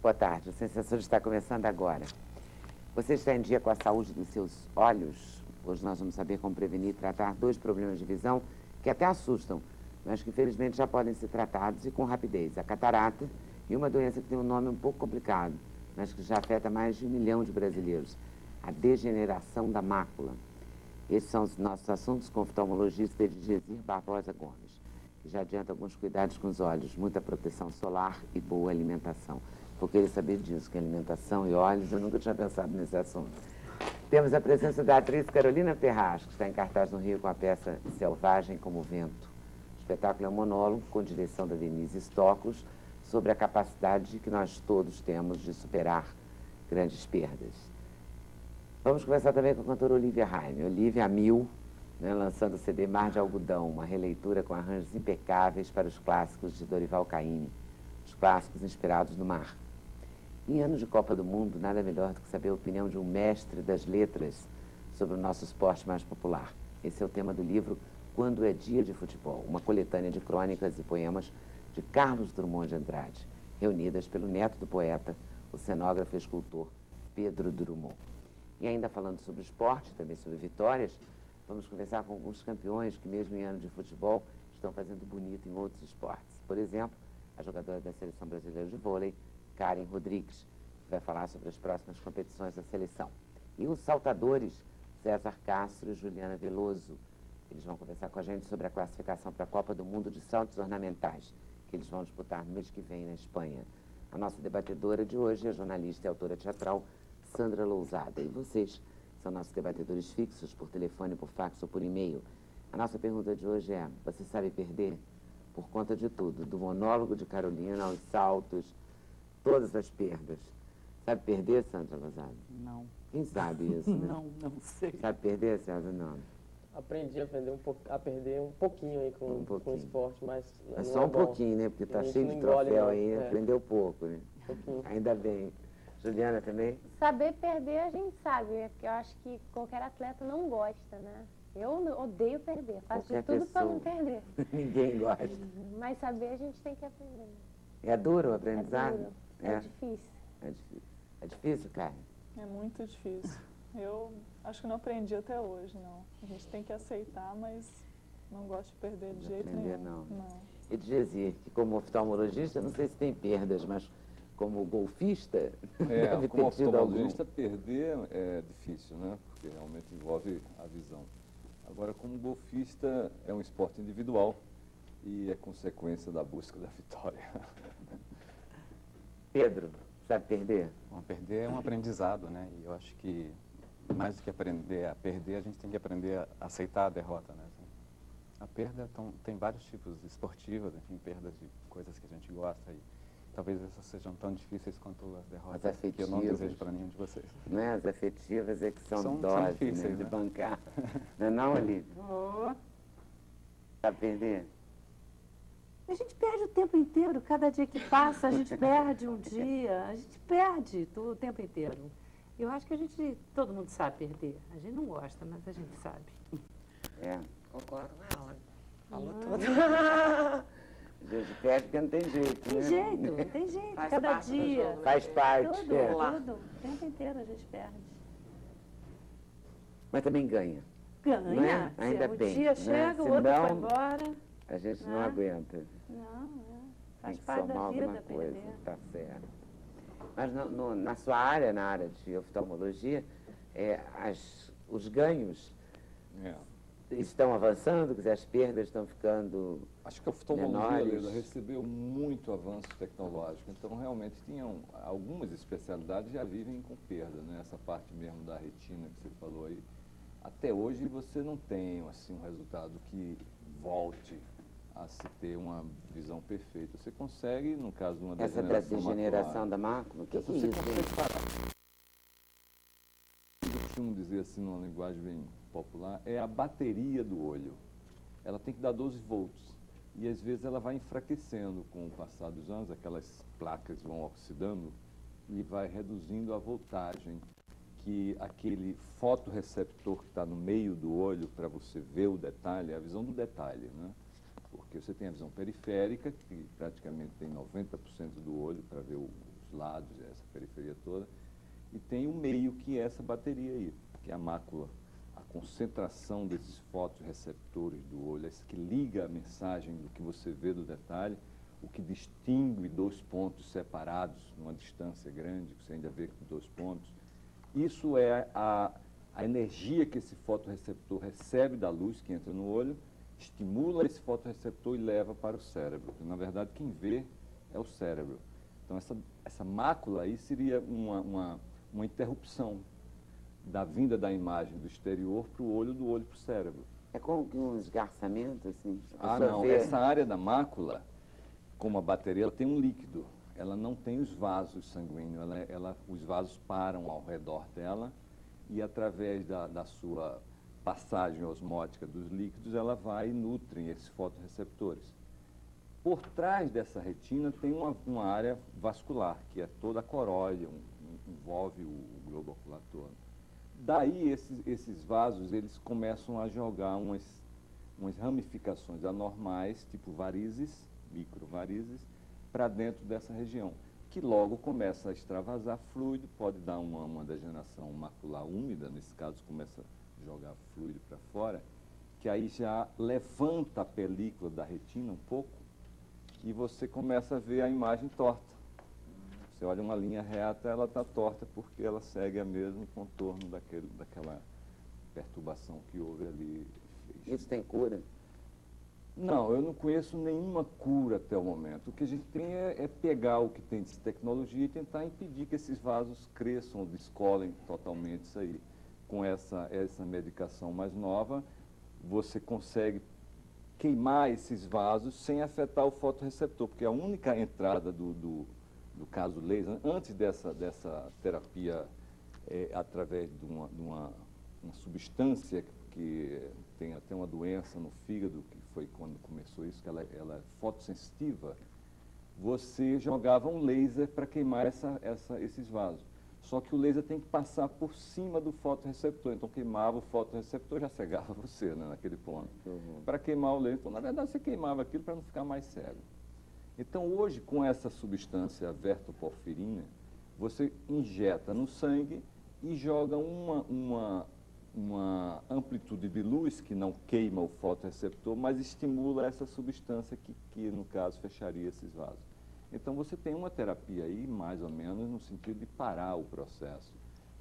Boa tarde. O Sensação está começando agora. Você está em dia com a saúde dos seus olhos? Hoje nós vamos saber como prevenir e tratar 2 problemas de visão que até assustam, mas que infelizmente já podem ser tratados e com rapidez. A catarata e uma doença que tem um nome um pouco complicado, mas que já afeta mais de 1 milhão de brasileiros, a degeneração da mácula. Esses são os nossos assuntos com o oftalmologista Edgezir Barbosa Gomes, que já adianta alguns cuidados com os olhos, muita proteção solar e boa alimentação. Vou querer saber disso, que alimentação e olhos, eu nunca tinha pensado nesse assunto. Temos a presença da atriz Carolina Ferraz, que está em cartaz no Rio com a peça Selvagem como o Vento. O espetáculo é um monólogo com direção da Denise Stokos sobre a capacidade que nós todos temos de superar grandes perdas. Vamos conversar também com a cantora Olivia Raime. Olivia a mil, né, lançando o CD Mar de Algodão, uma releitura com arranjos impecáveis para os clássicos de Dorival Caymmi, os clássicos inspirados no mar. Em anos de Copa do Mundo, nada melhor do que saber a opinião de um mestre das letras sobre o nosso esporte mais popular. Esse é o tema do livro Quando é Dia de Futebol, uma coletânea de crônicas e poemas de Carlos Drummond de Andrade, reunidas pelo neto do poeta, o cenógrafo e escultor Pedro Drummond. E ainda falando sobre esporte, também sobre vitórias, vamos conversar com alguns campeões que, mesmo em ano de futebol, estão fazendo bonito em outros esportes. Por exemplo, a jogadora da Seleção Brasileira de Vôlei, Karen Rodrigues, que vai falar sobre as próximas competições da seleção. E os saltadores, César Castro e Juliana Veloso. Eles vão conversar com a gente sobre a classificação para a Copa do Mundo de Saltos Ornamentais, que eles vão disputar no mês que vem na Espanha. A nossa debatedora de hoje é a jornalista e autora teatral Sandra Lousada. E vocês são nossos debatedores fixos, por telefone, por fax ou por e-mail. A nossa pergunta de hoje é: você sabe perder? Por conta de tudo, do monólogo de Carolina aos saltos, todas as perdas. Sabe perder, Sandra Lousada? Não. Quem sabe isso, né? Não sei. Sabe perder, César? Não. Aprendi a perder um pouquinho aí com o esporte, mas É não só um bom. pouquinho, né? Porque tá A gente cheio não de engole, troféu não. aí, É. aprendeu pouco, né? Pouquinho. Ainda bem. Juliana também? Saber perder a gente sabe, é porque eu acho que qualquer atleta não gosta, né? Eu odeio perder, faço Qualquer de tudo para não pessoa. perder. Ninguém gosta. Mas saber a gente tem que aprender. É duro o É aprendizado? duro, é difícil. É difícil. É difícil, Karen? É muito difícil. Eu acho que não aprendi até hoje, não. A gente tem que aceitar, mas não gosto de perder de jeito Aprender, nenhum. não. E dizer que como oftalmologista, não sei se tem perdas, mas como golfista, deve como ter tido algum. oftalmologista, perder é difícil, né? Porque realmente envolve a visão. Agora, como golfista, é um esporte individual e é consequência da busca da vitória. Pedro, sabe perder? Bom, perder é um aprendizado, né? E eu acho que mais do que aprender a perder, a gente tem que aprender a aceitar a derrota, né? A perda tem vários tipos esportivas, enfim, perdas de coisas que a gente gosta e talvez essas sejam tão difíceis quanto as derrotas que eu não desejo para nenhum de vocês. Né? As afetivas é que são São doses, difíceis, de né? bancar. Não é não, Olívia? Sabe perder? A gente perde o tempo inteiro, cada dia que passa a gente perde um dia, a gente perde o tempo inteiro. Eu acho que todo mundo sabe perder. A gente não gosta, mas a gente sabe. É. Concordo com ela. Falou tudo. A gente perde porque não tem jeito, Tem né? jeito, não tem jeito, Faz cada parte do dia. jogo. Faz parte. Tudo, É. tudo, o tempo inteiro a gente perde. Mas também ganha. Ganha, Não é? Ainda o bem, dia né? chega, o outro Senão, vai embora. A gente não Né? aguenta. Não, Tem faz que parte da somar vida alguma coisa, perder. tá certo. Mas na sua área, na área de oftalmologia, os ganhos É. estão avançando, quer dizer, as perdas estão ficando Acho que a oftalmologia, menores. Leila, recebeu muito avanço tecnológico. Então, realmente, algumas especialidades já vivem com perda, né? Essa parte mesmo da retina que você falou aí. Até hoje, você não tem assim, um resultado que volte a se ter uma visão perfeita. Você consegue, no caso de uma Essa degeneração da mácula? O que é você isso, consegue gente? parar. Eu costumo dizer assim, numa linguagem bem popular, é a bateria do olho. Ela tem que dar 12 volts. E às vezes ela vai enfraquecendo com o passar dos anos, aquelas placas vão oxidando e vai reduzindo a voltagem que aquele fotorreceptor que está no meio do olho para você ver o detalhe, é a visão do detalhe, né? Porque você tem a visão periférica, que praticamente tem 90% do olho para ver os lados, essa periferia toda, e tem o meio, que é essa bateria aí, que é a mácula, a concentração desses fotorreceptores do olho, esse que liga a mensagem do que você vê do detalhe, o que distingue dois pontos separados numa distância grande, que você ainda vê com dois pontos. Isso é a energia que esse fotorreceptor recebe da luz que entra no olho, estimula esse fotorreceptor e leva para o cérebro. Na verdade, quem vê é o cérebro. Então, essa mácula aí seria uma interrupção da vinda da imagem do exterior para o olho, do olho para o cérebro. É como que um esgarçamento, assim? Não. Essa área da mácula, como a bateria, ela tem um líquido. Ela não tem os vasos sanguíneos. Os vasos param ao redor dela e, através da sua passagem osmótica dos líquidos, ela vai e nutre esses fotorreceptores. Por trás dessa retina tem uma área vascular, que é toda a coroide, envolve o globo ocular todo. Daí, esses vasos, eles começam a jogar umas ramificações anormais, tipo varizes, microvarizes, para dentro dessa região, que logo começa a extravasar fluido, pode dar uma degeneração macular úmida, nesse caso começa a jogar fluido para fora, que aí já levanta a película da retina um pouco e você começa a ver a imagem torta. Você olha uma linha reta, ela está torta porque ela segue o mesmo contorno daquela perturbação que houve ali. Isso tem cura? Não, eu não conheço nenhuma cura até o momento. O que a gente tem é pegar o que tem de tecnologia e tentar impedir que esses vasos cresçam ou descolem totalmente isso aí. Com essa medicação mais nova, você consegue queimar esses vasos sem afetar o fotorreceptor, porque a única entrada do caso laser, antes dessa terapia, através de uma substância que tem até uma doença no fígado, que foi quando começou isso, que ela é fotossensitiva, você jogava um laser para queimar esses vasos. Só que o laser tem que passar por cima do fotorreceptor, então queimava o fotorreceptor, já cegava você, né, naquele ponto. Para queimar o laser, então, na verdade, você queimava aquilo para não ficar mais cego. Então, hoje, com essa substância vertoporfirina, você injeta no sangue e joga uma amplitude de luz que não queima o fotorreceptor, mas estimula essa substância que no caso, fecharia esses vasos. Então, você tem uma terapia aí, mais ou menos, no sentido de parar o processo,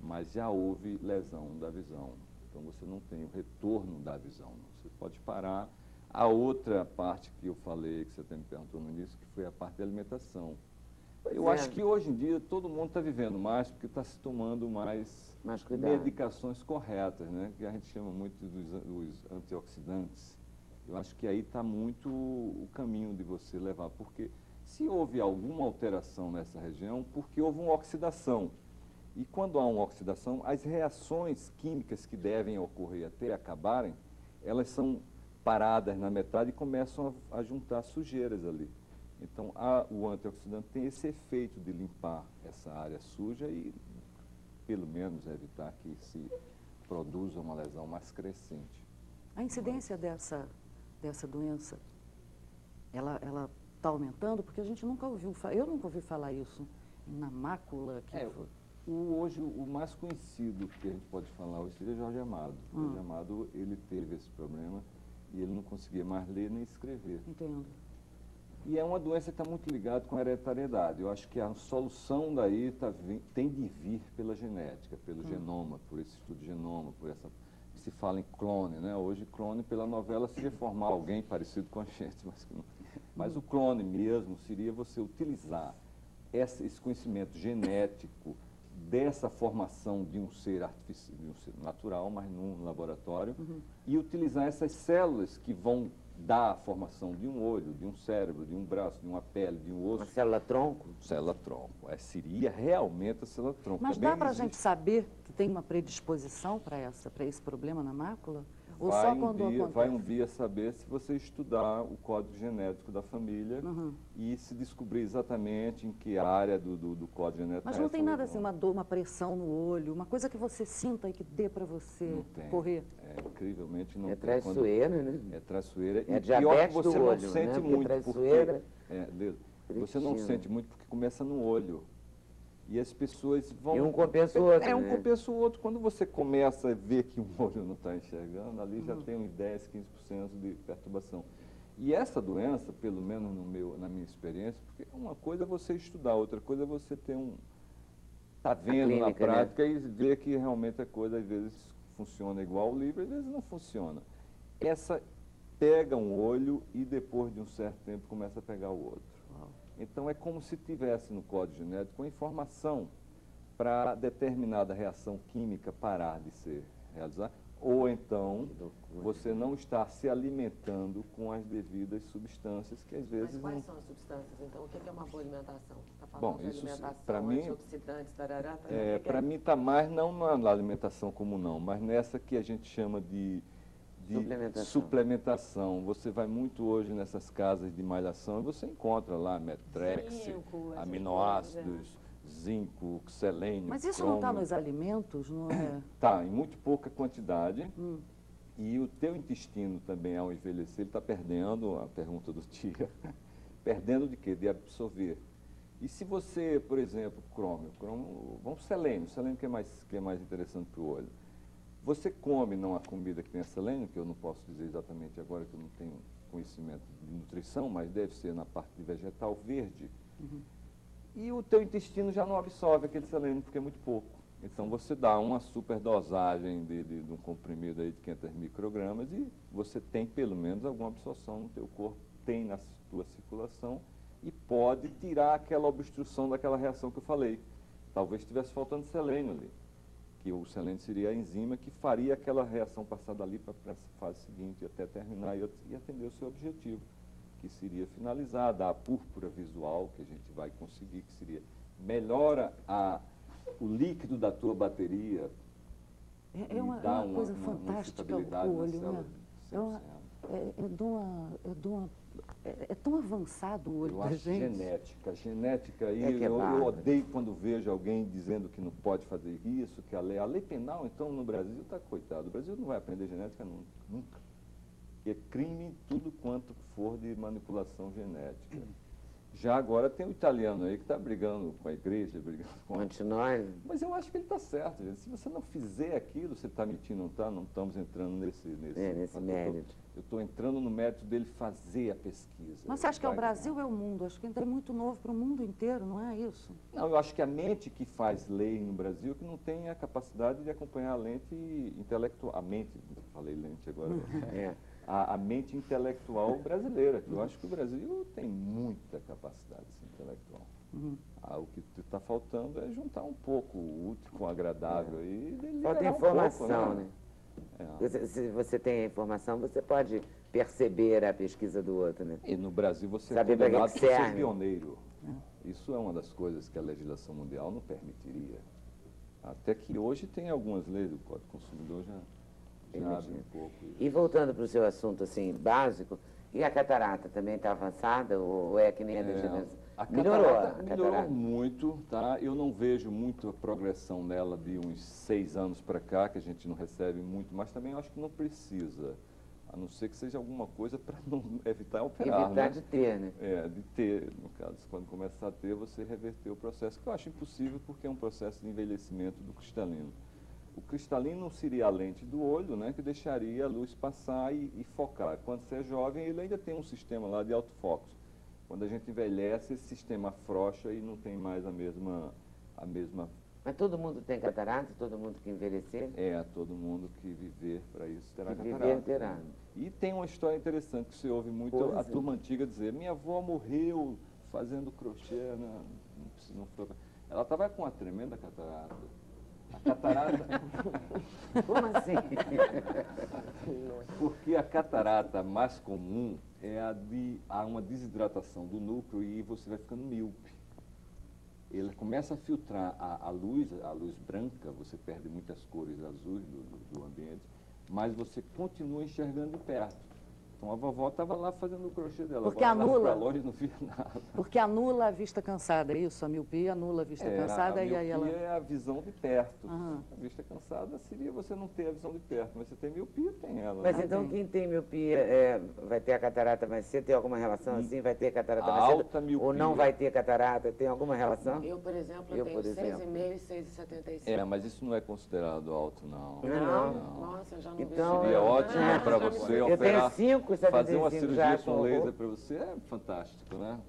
mas já houve lesão da visão. Então, você não tem o retorno da visão. Você pode parar. A outra parte que eu falei, que você até me perguntou no início, que foi a parte da alimentação. Eu acho que hoje em dia todo mundo está vivendo mais porque está se tomando mais medicações corretas, né? Que a gente chama muito dos antioxidantes. Eu acho que aí está muito o caminho de você levar, porque se houve alguma alteração nessa região, porque houve uma oxidação. E quando há uma oxidação, as reações químicas que devem ocorrer até acabarem, elas são paradas na metade e começam a juntar sujeiras ali. Então, o antioxidante tem esse efeito de limpar essa área suja e, pelo menos, evitar que se produza uma lesão mais crescente. A incidência dessa doença, ela está aumentando? Porque a gente nunca ouviu, eu nunca ouvi falar isso na mácula. Hoje, o mais conhecido que a gente pode falar hoje seria Jorge Amado. Jorge Amado, ele teve esse problema e ele não conseguia mais ler nem escrever. Entendo. E é uma doença que está muito ligada com a hereditariedade. Eu acho que a solução daí tem de vir pela genética, pelo genoma, por esse estudo de genoma, por essa... Se fala em clone, né? Hoje, clone, pela novela, seria formar alguém parecido com a gente, mas o clone mesmo seria você utilizar esse conhecimento genético dessa formação de um ser artificial, de um ser natural, mas num laboratório, e utilizar essas células que vão dar a formação de um olho, de um cérebro, de um braço, de uma pele, de um osso. Uma célula-tronco? Célula-tronco. Seria realmente a célula-tronco. Mas dá para a gente saber que tem uma predisposição para esse problema na mácula? Ou vai só quando acontece? Vai um dia saber se você estudar o código genético da família e se descobrir exatamente em que área do código genético. Mas não tem nada assim, uma dor, uma pressão no olho, uma coisa que você sinta e que dê para você correr? Incrivelmente não tem. É traiçoeira, né? É traiçoeira. É diabetes você do olho, não sente né? muito traiçoeira... você não sente muito porque começa no olho. E as pessoas vão... E um compensa o outro, um né? compensa o outro. Quando você começa a ver que um olho não está enxergando, ali já tem uns 10, 15% de perturbação. E essa doença, pelo menos na minha experiência, porque uma coisa é você estudar, outra coisa é você ter tá vendo clínica, na prática, né? E ver que realmente a coisa às vezes funciona igual o livro, às vezes não funciona. Essa pega um olho e depois de um certo tempo começa a pegar o outro. Então é como se tivesse no código genético uma informação para determinada reação química parar de ser realizada, ou então você não está se alimentando com as devidas substâncias que às vezes... Mas quais são as substâncias, então? O que é uma boa alimentação? Você está Bom, falando de isso, alimentação, para mim, antioxidantes, tarará, para mim está mais não na alimentação comum não, mas nessa que a gente chama de suplementação. Você vai muito hoje nessas casas de malhação e você encontra lá Metrex, aminoácidos, zinco, selênio. Mas isso não está nos alimentos, não é? Está, em muito pouca quantidade. E o teu intestino também, ao envelhecer, ele está perdendo, a pergunta do Tia, perdendo de quê? De absorver. E se você, por exemplo, crômio, vamos selênio que é mais interessante para o olho. Você come não a comida que tem selênio, que eu não posso dizer exatamente agora, que eu não tenho conhecimento de nutrição, mas deve ser na parte de vegetal verde. E o teu intestino já não absorve aquele selênio, porque é muito pouco. Então você dá uma superdosagem de um comprimido aí de 500 microgramas e você tem pelo menos alguma absorção no teu corpo, tem na tua circulação e pode tirar aquela obstrução daquela reação que eu falei. Talvez estivesse faltando selênio ali, que o selênio seria a enzima que faria aquela reação passar dali para essa fase seguinte, até terminar e atender o seu objetivo, que seria finalizar, dar a púrpura visual que a gente vai conseguir, que seria melhora o líquido da tua bateria. É uma coisa fantástica o olho, né? É tão avançado o olho da gente. Genética aí, eu odeio quando vejo alguém dizendo que não pode fazer isso, que a lei penal, então, no Brasil, está coitado. O Brasil não vai aprender genética nunca. É crime tudo quanto for de manipulação genética. Já agora tem o italiano aí que está brigando com a igreja, brigando com Antinói. Mas eu acho que ele está certo, gente. Se você não fizer aquilo, você está mentindo, não está? Não estamos entrando nesse mérito. Eu estou entrando no mérito dele fazer a pesquisa. Mas você acha que é o Brasil ou é o mundo? Acho que ainda é muito novo para o mundo inteiro, não é isso? Não, eu acho que a mente que faz lei no Brasil que não tem a capacidade de acompanhar a lente intelectual. Falei lente agora. A mente intelectual brasileira. Eu acho que o Brasil tem muita capacidade intelectual. O que está faltando é juntar um pouco o útil com o agradável. Falta informação, né? Se você tem a informação, você pode perceber a pesquisa do outro, né? E no Brasil você é condenado por ser pioneiro. Isso é uma das coisas que a legislação mundial não permitiria. Até que hoje tem algumas leis do Código do Consumidor já abre um pouco. E voltando para o seu assunto assim, básico, e a catarata também está avançada ou é que nem a degeneração? Melhorou muito, tá? Eu não vejo muita progressão nela de uns 6 anos para cá, que a gente não recebe muito, mas também eu acho que não precisa, a não ser que seja alguma coisa para não evitar operar. Evitar de ter, né? De ter, no caso, quando começar a ter, você reverter o processo, que eu acho impossível porque é um processo de envelhecimento do cristalino. O cristalino seria a lente do olho, né, que deixaria a luz passar e focar. Quando você é jovem, ele ainda tem um sistema lá de autofocus. Quando a gente envelhece, esse sistema afrouxa e não tem mais a mesma... Mas todo mundo tem catarata? Todo mundo que envelhecer? Todo mundo que viver para isso terá catarata. Viver terá. E tem uma história interessante que você ouve muito a turma antiga dizer: minha avó morreu fazendo crochê, né? Ela estava com uma tremenda catarata. A catarata... Como assim? Porque a catarata mais comum é há uma desidratação do núcleo e você vai ficando míope. Ele começa a filtrar a luz branca, você perde muitas cores azuis do ambiente, mas você continua enxergando de perto. Então a vovó estava lá fazendo o crochê dela. Porque agora ela anula. pra longe e não via nada. Porque anula a vista cansada, é isso? A miopia anula a vista cansada e aí ela... A miopia é a visão de perto. Aham. A vista cansada seria você não ter a visão de perto, mas você tem miopia, tem ela. Mas né? então quem tem miopia vai ter a catarata mais cedo? Tem alguma relação assim? Vai ter catarata A mais cedo? alta miopia. Ou não vai ter catarata? Tem alguma relação? Eu, por exemplo, Eu, tenho por exemplo. 6,5 e 6,75. É, mas isso não é considerado alto, não. Não. Nossa, eu já não Então, vi. Seria ótimo Ah, para já me você conheço. Eu tenho operar, 5,75 fazer uma já cirurgia com com laser para você é fantástico, né?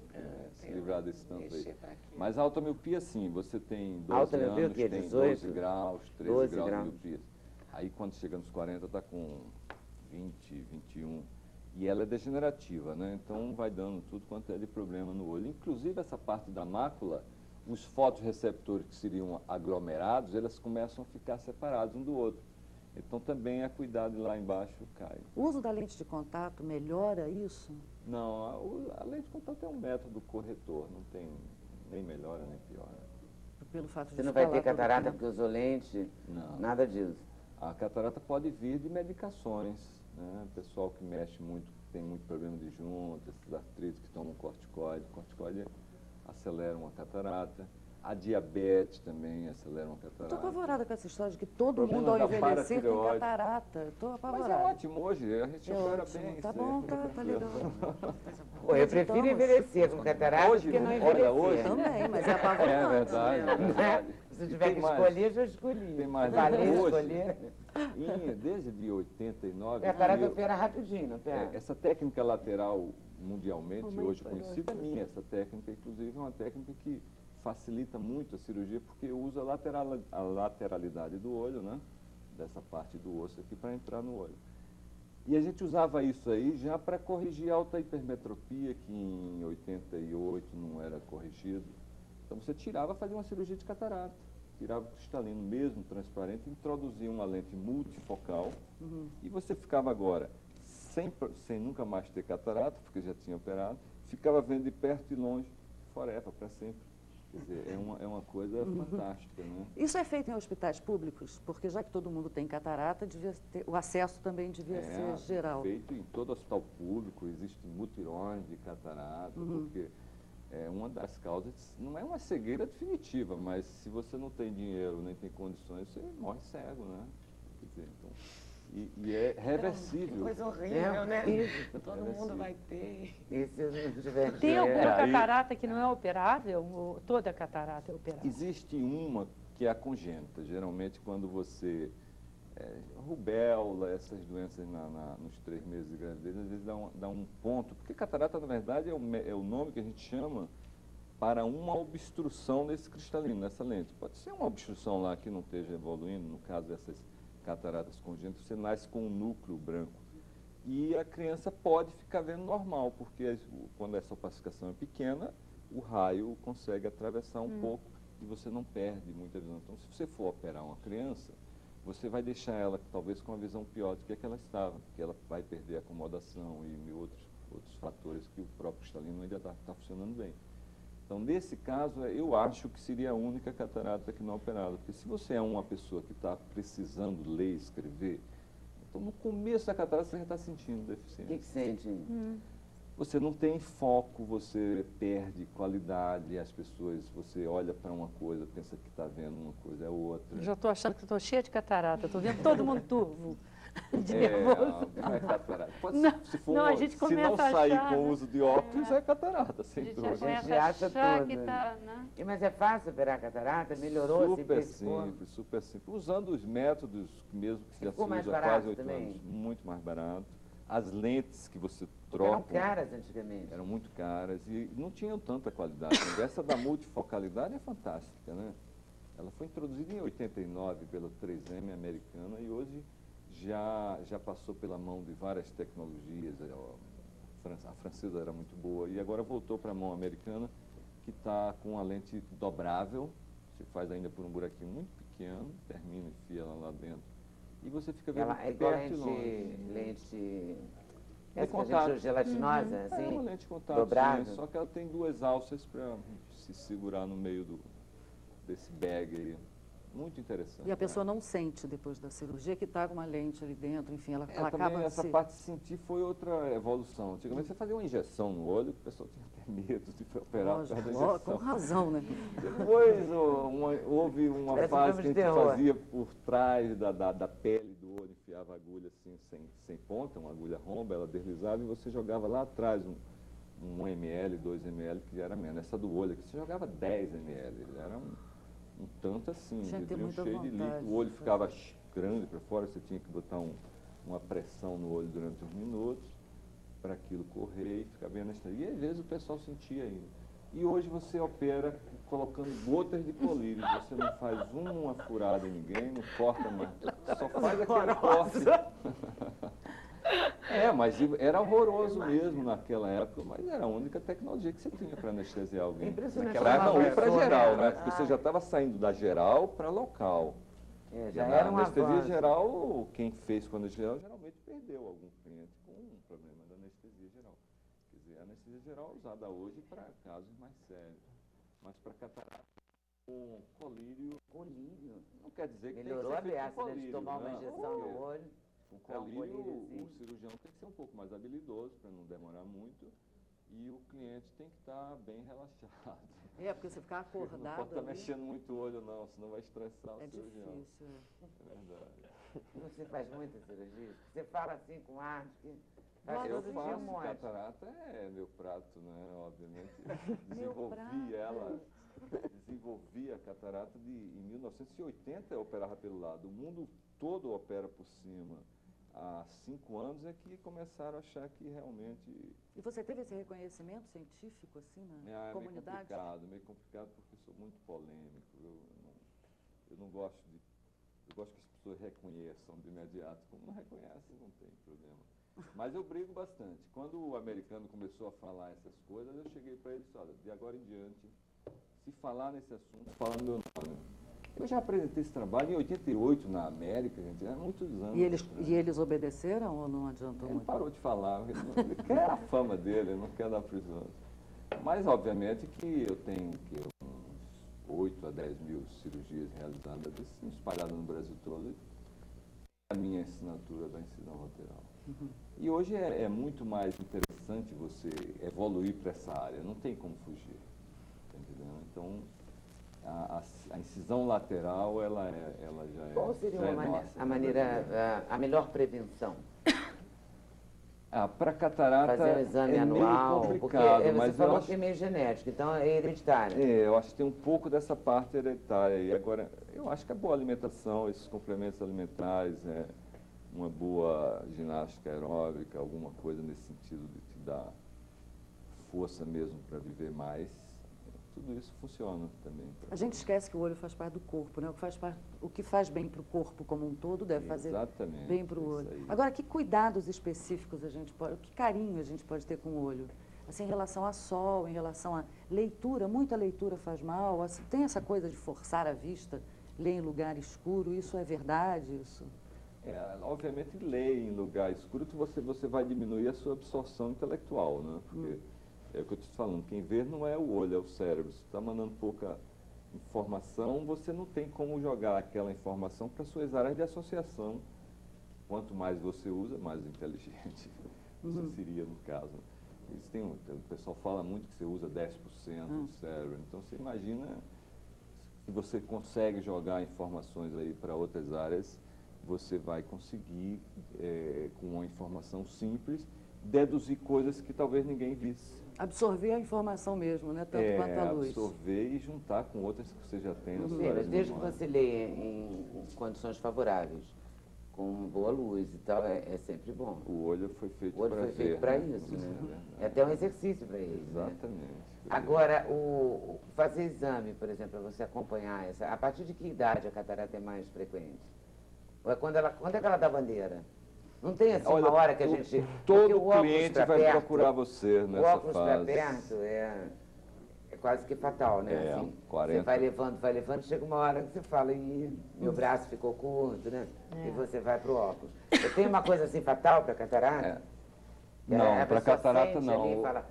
Se livrar desse tanto aí. Mexer pra aqui. Mas a alta miopia, sim, você tem 12 Alta miopia, o anos, quê? tem 18? 12 graus, 13 12 graus graus. de miopia. Aí quando chega nos 40 está com 20, 21. E ela é degenerativa, né? Então vai dando tudo quanto é de problema no olho. Inclusive essa parte da mácula, os fotorreceptores que seriam aglomerados, eles começam a ficar separados um do outro. Então também a cuidado lá embaixo cai. O uso da lente de contato melhora isso? Não, a lente de contato é um método corretor, não tem nem melhora nem piora. Pelo fato de Você não ficar vai ter lá todo catarata tempo. porque usou lente? Não. Nada disso. A catarata pode vir de medicações, né? Pessoal que mexe muito, tem muito problema de junta, esses artrites que tomam corticoide. Corticoide acelera uma catarata. A diabetes também acelera uma catarata. Estou apavorada com essa história de que todo Problema mundo ao da envelhecer tem paratireoide. catarata. Estou Mas apavorada. é ótimo hoje, a gente É opera ótimo. bem. Tá isso bom, aí. tá legal. Pô, eu prefiro Então, envelhecer com catarata Hoje, do que não olha, envelhecer. hoje- Também, mas é É apavorante. verdade, é verdade. Se eu E tiver tem que mais. escolher, já escolhi. Tem mais. Valer Hoje, escolher. desde de 89, Catarata eu- opera rapidinho, não opera? essa técnica lateral mundialmente Mamãe hoje parou. conhecida é minha. Essa técnica, inclusive, é uma técnica que facilita muito a cirurgia porque usa a lateralidade do olho, né? Dessa parte do osso aqui para entrar no olho. E a gente usava isso aí já para corrigir a alta hipermetropia, que em 88 não era corrigido. Então você tirava, fazia uma cirurgia de catarata. Tirava o cristalino mesmo, transparente, introduzia uma lente multifocal e você ficava agora sem nunca mais ter catarata, porque já tinha operado, ficava vendo de perto e longe, forever, para sempre. Quer dizer, é uma coisa fantástica, né? Isso é feito em hospitais públicos? Porque já que todo mundo tem catarata, o acesso também devia ser geral. Feito em todo hospital público, existem mutirões de catarata, porque uma das causas, não é uma cegueira definitiva, mas se você não tem dinheiro nem tem condições, você morre cego, né? Quer dizer, então, e é reversível. Que coisa horrível, né? horrível. Todo mundo vai ter. E se eu não tiver Tem dinheiro? alguma aí- catarata que não é operável? Ou toda catarata é operável? Existe uma que é a congênita, geralmente quando você... rubéola, essas doenças nos 3 meses de gravidez, às vezes dá um ponto, porque catarata, na verdade, é o nome que a gente chama para uma obstrução desse cristalino, nessa lente. Pode ser uma obstrução lá que não esteja evoluindo, no caso dessas cataratas congênitas, você nasce com um núcleo branco. E a criança pode ficar vendo normal, porque quando essa opacificação é pequena, o raio consegue atravessar um pouco e você não perde muita visão. Então, se você for operar uma criança, você vai deixar ela talvez com uma visão pior do que ela estava, porque ela vai perder a acomodação e outros fatores que o próprio cristalino ainda está funcionando bem. Então, nesse caso, eu acho que seria a única catarata que não é operada, porque se você é uma pessoa que está precisando ler e escrever, então no começo da catarata você já está sentindo O deficiência. que sente? Você não tem foco, você perde qualidade, as pessoas, você olha para uma coisa, pensa que está vendo uma coisa, é outra. Já estou achando que estou cheia de catarata. Estou vendo todo mundo turvo. De É, nervoso. não é catarata. Pode, Não, se for não, a gente se começa não a sair achar, com o né? uso de óculos, é catarata, A sem gente já dúvida. começa a acha achar tudo, que né? está... Né? Mas é fácil operar catarata? Melhorou? Super simplificou? simples, super simples. Usando os métodos mesmo que já se Ficou mais usa há barato quase 8 também? anos. Muito mais barato. As lentes que você Porque eram troca caras antigamente. eram muito caras e não tinham tanta qualidade. Essa da multifocalidade é fantástica, né? Ela foi introduzida em 89 pela 3M americana e hoje já passou pela mão de várias tecnologias. A francesa era muito boa e agora voltou para a mão americana, que está com a lente dobrável. Você faz ainda por um buraquinho muito pequeno, termina e enfia ela lá dentro. E você fica vendo Ela é igual perto e longe. lente É essa que a gente contato. chama de gelatinosa, É assim? uma lente de contato, dobrável. sim, só que ela tem 2 alças para se segurar no meio desse bag aí. muito interessante. E a pessoa não sente depois da cirurgia que está com uma lente ali dentro, enfim, ela Também acaba essa parte de sentir foi outra evolução. Antigamente você fazia uma injeção no olho, o pessoal tinha até medo de operar por causa da injeção. com razão, né? Depois houve uma fase que a gente fazia por trás da pele do olho, enfiava a agulha assim, sem ponta, uma agulha romba, ela deslizava e você jogava lá atrás um ml, 2 ml, que era menos. Essa do olho aqui, você jogava 10 ml, ele era um tanto assim, vidrinho cheio de líquido, o olho ficava grande para fora, você tinha que botar uma pressão no olho durante uns minutos para aquilo correr e ficar bem anestesia. E às vezes o pessoal sentia ainda. E hoje você opera colocando gotas de colírio, você não faz uma furada em ninguém, não corta mais, só faz aquele corte. Mas era horroroso mesmo naquela época, mas era a única tecnologia que você tinha para anestesiar alguém. Para não ir para geral, né? Porque você já estava saindo da geral para local. Já era um anestesia avanço. geral, quem fez com anestesia geral geralmente perdeu algum cliente com um problema da anestesia geral. Quer dizer, a anestesia geral é usada hoje para casos mais sérios, mas para catarata com colírio não quer dizer que melhorou tem a que ser feito beça, com né, de colírio, tomar uma injeção no olho. Com colírio, o cirurgião tem que ser um pouco mais habilidoso para não demorar muito e o cliente tem que estar bem relaxado. Porque você ficar acordado. Não pode estar mexendo muito o olho não, senão vai estressar o cirurgião. É difícil. É verdade. Você faz muitas cirurgias? Você fala assim com ar que faz Eu todo dia faço um monte. catarata, é meu prato, né? Obviamente. Desenvolvi a catarata em 1980 eu operava pelo lado. O mundo todo opera por cima. Há 5 anos é que começaram a achar que realmente... E você teve esse reconhecimento científico, assim, na comunidade? Meio complicado porque eu sou muito polêmico. Eu não gosto de... Eu gosto que as pessoas reconheçam de imediato. Como não reconhecem, não tem problema. Mas eu brigo bastante. Quando o americano começou a falar essas coisas, eu cheguei para ele e disse, olha, de agora em diante, se falar nesse assunto, falar no meu nome. Eu já apresentei esse trabalho em 88 na América, gente, há muitos anos. E eles obedeceram ou não adiantou Ele muito? parou de falar, ele quer a fama dele, ele não quer dar prisão. Mas, obviamente, que eu tenho uns 8 a 10 mil cirurgias realizadas, assim, espalhadas no Brasil todo, a minha assinatura da incisão lateral. E hoje é muito mais interessante você evoluir para essa área, não tem como fugir, tá entendendo? Então, a incisão lateral, ela já é... Qual seria a melhor prevenção? Para catarata fazer um exame meio anual, complicado, porque mas você falou acho que é meio genético, então é hereditário. eu acho que tem um pouco dessa parte hereditária. E agora, eu acho que a boa alimentação, esses complementos alimentares, uma boa ginástica aeróbica, alguma coisa nesse sentido de te dar força mesmo para viver mais, tudo isso funciona também. A gente esquece que o olho faz parte do corpo, né? O que faz bem para o corpo como um todo deve fazer bem para o olho. Agora, que cuidados específicos a gente pode, que carinho a gente pode ter com o olho? Assim, em relação a sol, em relação a leitura, muita leitura faz mal, assim, tem essa coisa de forçar a vista, ler em lugar escuro, isso é verdade? Isso? Obviamente, ler em lugar escuro, você vai diminuir a sua absorção intelectual, né? Porque é o que eu estou te falando, quem vê não é o olho, é o cérebro. Se está mandando pouca informação, você não tem como jogar aquela informação para suas áreas de associação. Quanto mais você usa, mais inteligente você seria, no caso. O pessoal fala muito que você usa 10% do cérebro, então você imagina se você consegue jogar informações aí para outras áreas, você vai conseguir, com uma informação simples, deduzir coisas que talvez ninguém visse. Absorver a informação mesmo, né? Tanto quanto a luz. Absorver e juntar com outras que você já tem na sua Mas desde que você lê em condições favoráveis, com boa luz e tal, é sempre bom. O olho foi feito para ver. O olho foi feito para isso, né? É até um exercício para ele. Exatamente. Né? Agora, fazer exame, por exemplo, para você acompanhar essa, a partir de que idade a catarata é mais frequente? Ou é quando é que ela dá bandeira? Não tem assim uma hora que a gente... Todo cliente vai procurar você nessa fase. O óculos para perto é quase que fatal, né? Assim, 40. Você vai levando, chega uma hora que você fala, meu braço ficou curto, né? E você vai para o óculos. Tem uma coisa assim fatal para catarata? Não, para catarata não. Fala,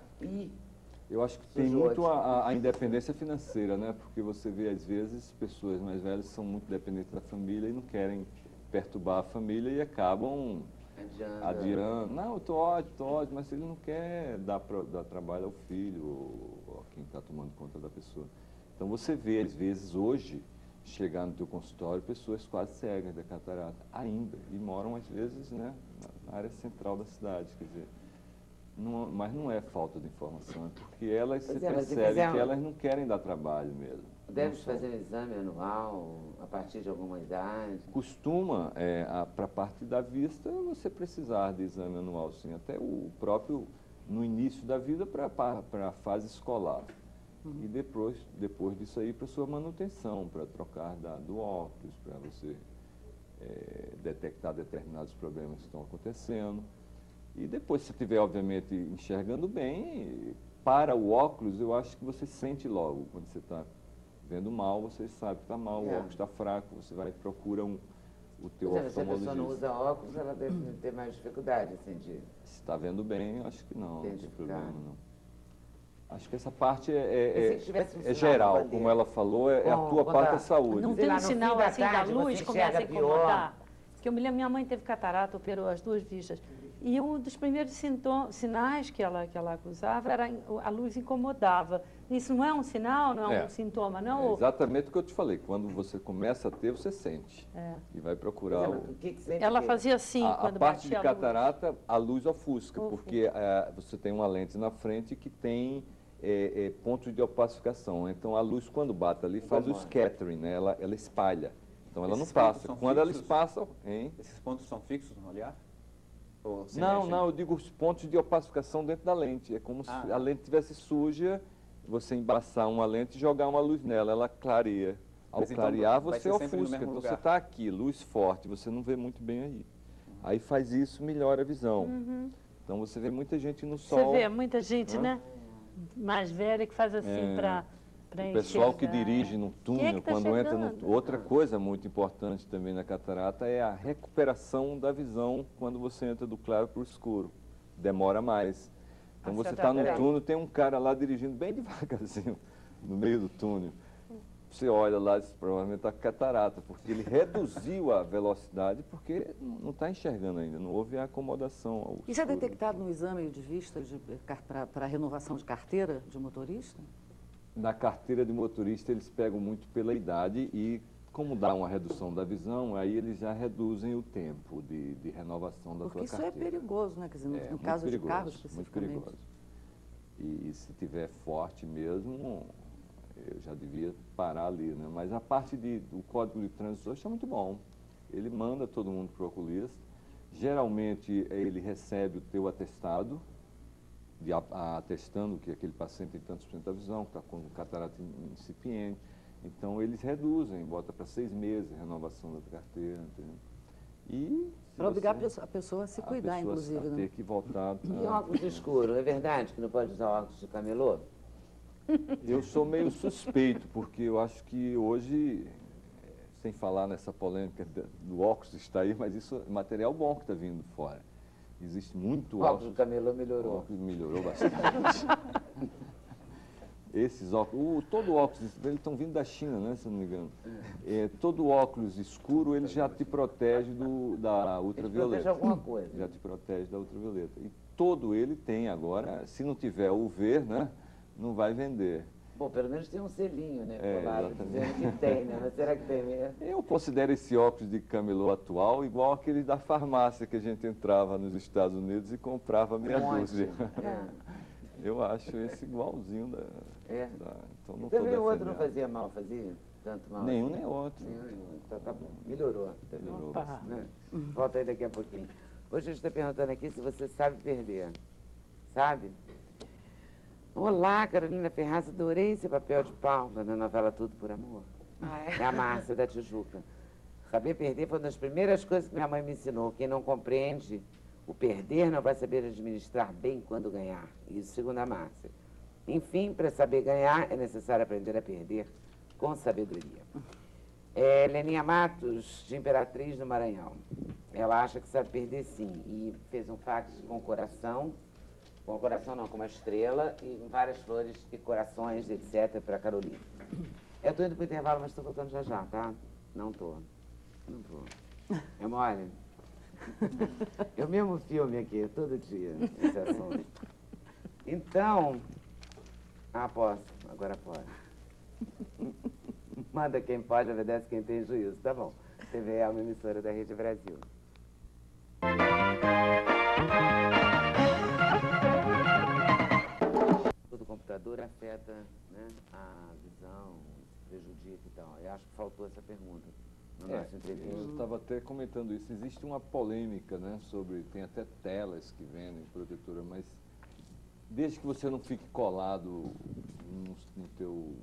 Eu acho que tem muito a independência financeira, né? Porque você vê, às vezes, pessoas mais velhas são muito dependentes da família e não querem perturbar a família e acabam adiando. Não, eu tô ótimo, mas ele não quer dar trabalho ao filho ou a quem está tomando conta da pessoa. Então você vê, às vezes, hoje, chegar no teu consultório, pessoas quase cegas da catarata, ainda, e moram, às vezes, né, na área central da cidade, quer dizer, mas não é falta de informação, é porque elas se percebem que elas não querem dar trabalho mesmo. Deve fazer um exame anual a partir de alguma idade? Costuma, para a parte da vista, você precisar de exame anual, sim, até o próprio, no início da vida, para a fase escolar. E depois disso aí, para sua manutenção, para trocar do óculos, para você detectar determinados problemas que estão acontecendo. E depois, se estiver, obviamente, enxergando bem, para o óculos, eu acho que você sente logo. Quando você está vendo mal, você sabe que está mal, o óculos está fraco, você vai e procura o teu oftalmologista. Se a pessoa não usa óculos, ela deve ter mais dificuldade, assim, de... Se está vendo bem, eu acho que não tem problema, não. Acho que essa parte é geral, como ela falou, a tua parte da saúde. Não tem um sinal assim da luz começa a incomodar? Porque eu me lembro, minha mãe teve catarata, operou as 2 vistas. E um dos primeiros sinais que ela acusava era a luz incomodava. Isso não é um sinal, não é um sintoma, não? É exatamente o que eu te falei. Quando você começa a ter, você sente. E vai procurar Ela fazia assim, quando a parte de catarata, a luz ofusca, porque você tem uma lente na frente que tem pontos de opacificação. Então, a luz, quando bate ali, faz o scattering, né? Ela espalha. Então, ela não passa. Quando eles passam... Esses pontos são fixos no olhar? Não, eu digo os pontos de opacificação dentro da lente. É como se a lente estivesse suja, você embaçar uma lente e jogar uma luz nela, ela clareia. Ao clarear, você ofusca. Então, você está aqui, luz forte, você não vê muito bem aí. Aí faz isso, melhora a visão. Então, você vê muita gente no sol. Você vê muita gente, né? Mais velha que faz assim para o pessoal que dirige no túnel, quando entra no... Outra coisa muito importante também na catarata é a recuperação da visão quando você entra do claro para o escuro. Demora mais. Então você está no túnel, tem um cara lá dirigindo bem devagarzinho no meio do túnel. Você olha lá, provavelmente está catarata, porque ele reduziu a velocidade porque não está enxergando ainda, não houve a acomodação ao escuro. Isso é detectado no exame de vista para renovação de carteira de motorista? Na carteira de motorista, eles pegam muito pela idade e, como dá uma redução da visão, aí eles já reduzem o tempo de renovação da tua carteira. Porque isso é perigoso, né? Quer dizer, no caso de carro, especificamente. Muito perigoso. E se tiver forte mesmo, eu já devia parar ali, né? Mas a parte do Código de Trânsito hoje é muito bom. Ele manda todo mundo para o oculista. Geralmente, ele recebe o teu atestado, atestando que aquele paciente tem tantos por cento da visão, que está com catarata incipiente. Então, eles reduzem, bota para 6 meses a renovação da carteira, entendeu? E para obrigar a pessoa a se cuidar, inclusive, né? Ter que voltar. E óculos escuro, é verdade que não pode usar óculos de camelô? Eu sou meio suspeito, porque eu acho que hoje, sem falar nessa polêmica do óculos está aí, mas isso é material bom que está vindo fora. Existe muito óculos. O óculos do camelô melhorou. O óculos melhorou bastante. Esses óculos, todo óculos, eles estão vindo da China, né, se não me engano. Todo óculos escuro, ele já te protege da ultravioleta. Ele protege alguma coisa. Já te protege da ultravioleta. E todo ele tem agora, se não tiver UV, né, não vai vender. Bom, pelo menos tem um selinho, né, colado, dizendo que tem, né? Mas será que tem mesmo? Eu considero esse óculos de camelô atual igual aquele da farmácia que a gente entrava nos Estados Unidos e comprava meia dúzia. Eu acho esse igualzinho então não também o outro não fazia mal, fazia tanto mal? Nenhum nem outro. Então tá bom, melhorou. Né? Volta aí daqui a pouquinho. Hoje a gente está perguntando aqui se você sabe perder. Sabe? Olá, Carolina Ferraz, adorei esse papel de pau na novela Tudo por Amor. É a Márcia da Tijuca. Saber perder foi uma das primeiras coisas que minha mãe me ensinou. Quem não compreende o perder não vai saber administrar bem quando ganhar. Isso segundo a Márcia. Enfim, para saber ganhar é necessário aprender a perder com sabedoria. Leninha Matos, de Imperatriz, no Maranhão. Ela acha que sabe perder sim. E fez um fax com o coração Com o coração não, com uma estrela e várias flores e corações, etc, para Carolina. Eu tô indo pro intervalo, mas tô voltando já já, tá? Não tô. É mole? Eu mesmo filme aqui, todo dia, esse assunto. Então... Ah, posso. Agora pode. Manda quem pode, obedece quem tem juízo. Tá bom. TV é uma emissora da Rede Brasil. O computador afeta, né, a visão, prejudica e tal. Eu acho que faltou essa pergunta no nosso entrevista. Eu estava até comentando isso. Existe uma polêmica, né, sobre... Tem até telas que vendem protetora, mas desde que você não fique colado no teu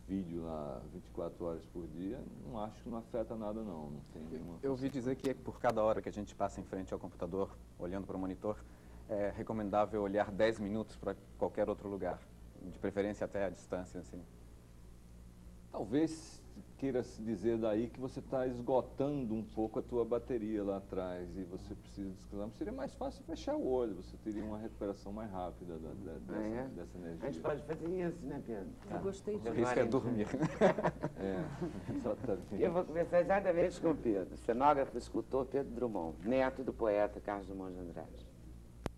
vídeo lá 24 horas por dia, não acho que não afeta nada não. Não tem nenhuma... Eu ouvi dizer que por cada hora que a gente passa em frente ao computador, olhando para o monitor, é recomendável olhar 10 minutos para qualquer outro lugar, de preferência até a distância, assim. Talvez queira se dizer daí que você está esgotando um pouco a tua bateria lá atrás e você precisa descansar. Seria mais fácil fechar o olho, você teria uma recuperação mais rápida dessa energia. A gente pode fazer isso, né, Pedro? Eu gostei disso. O risco é dormir. Exatamente. Eu vou começar exatamente com o Pedro, cenógrafo, escultor Pedro Drummond, neto do poeta Carlos Drummond de Andrade.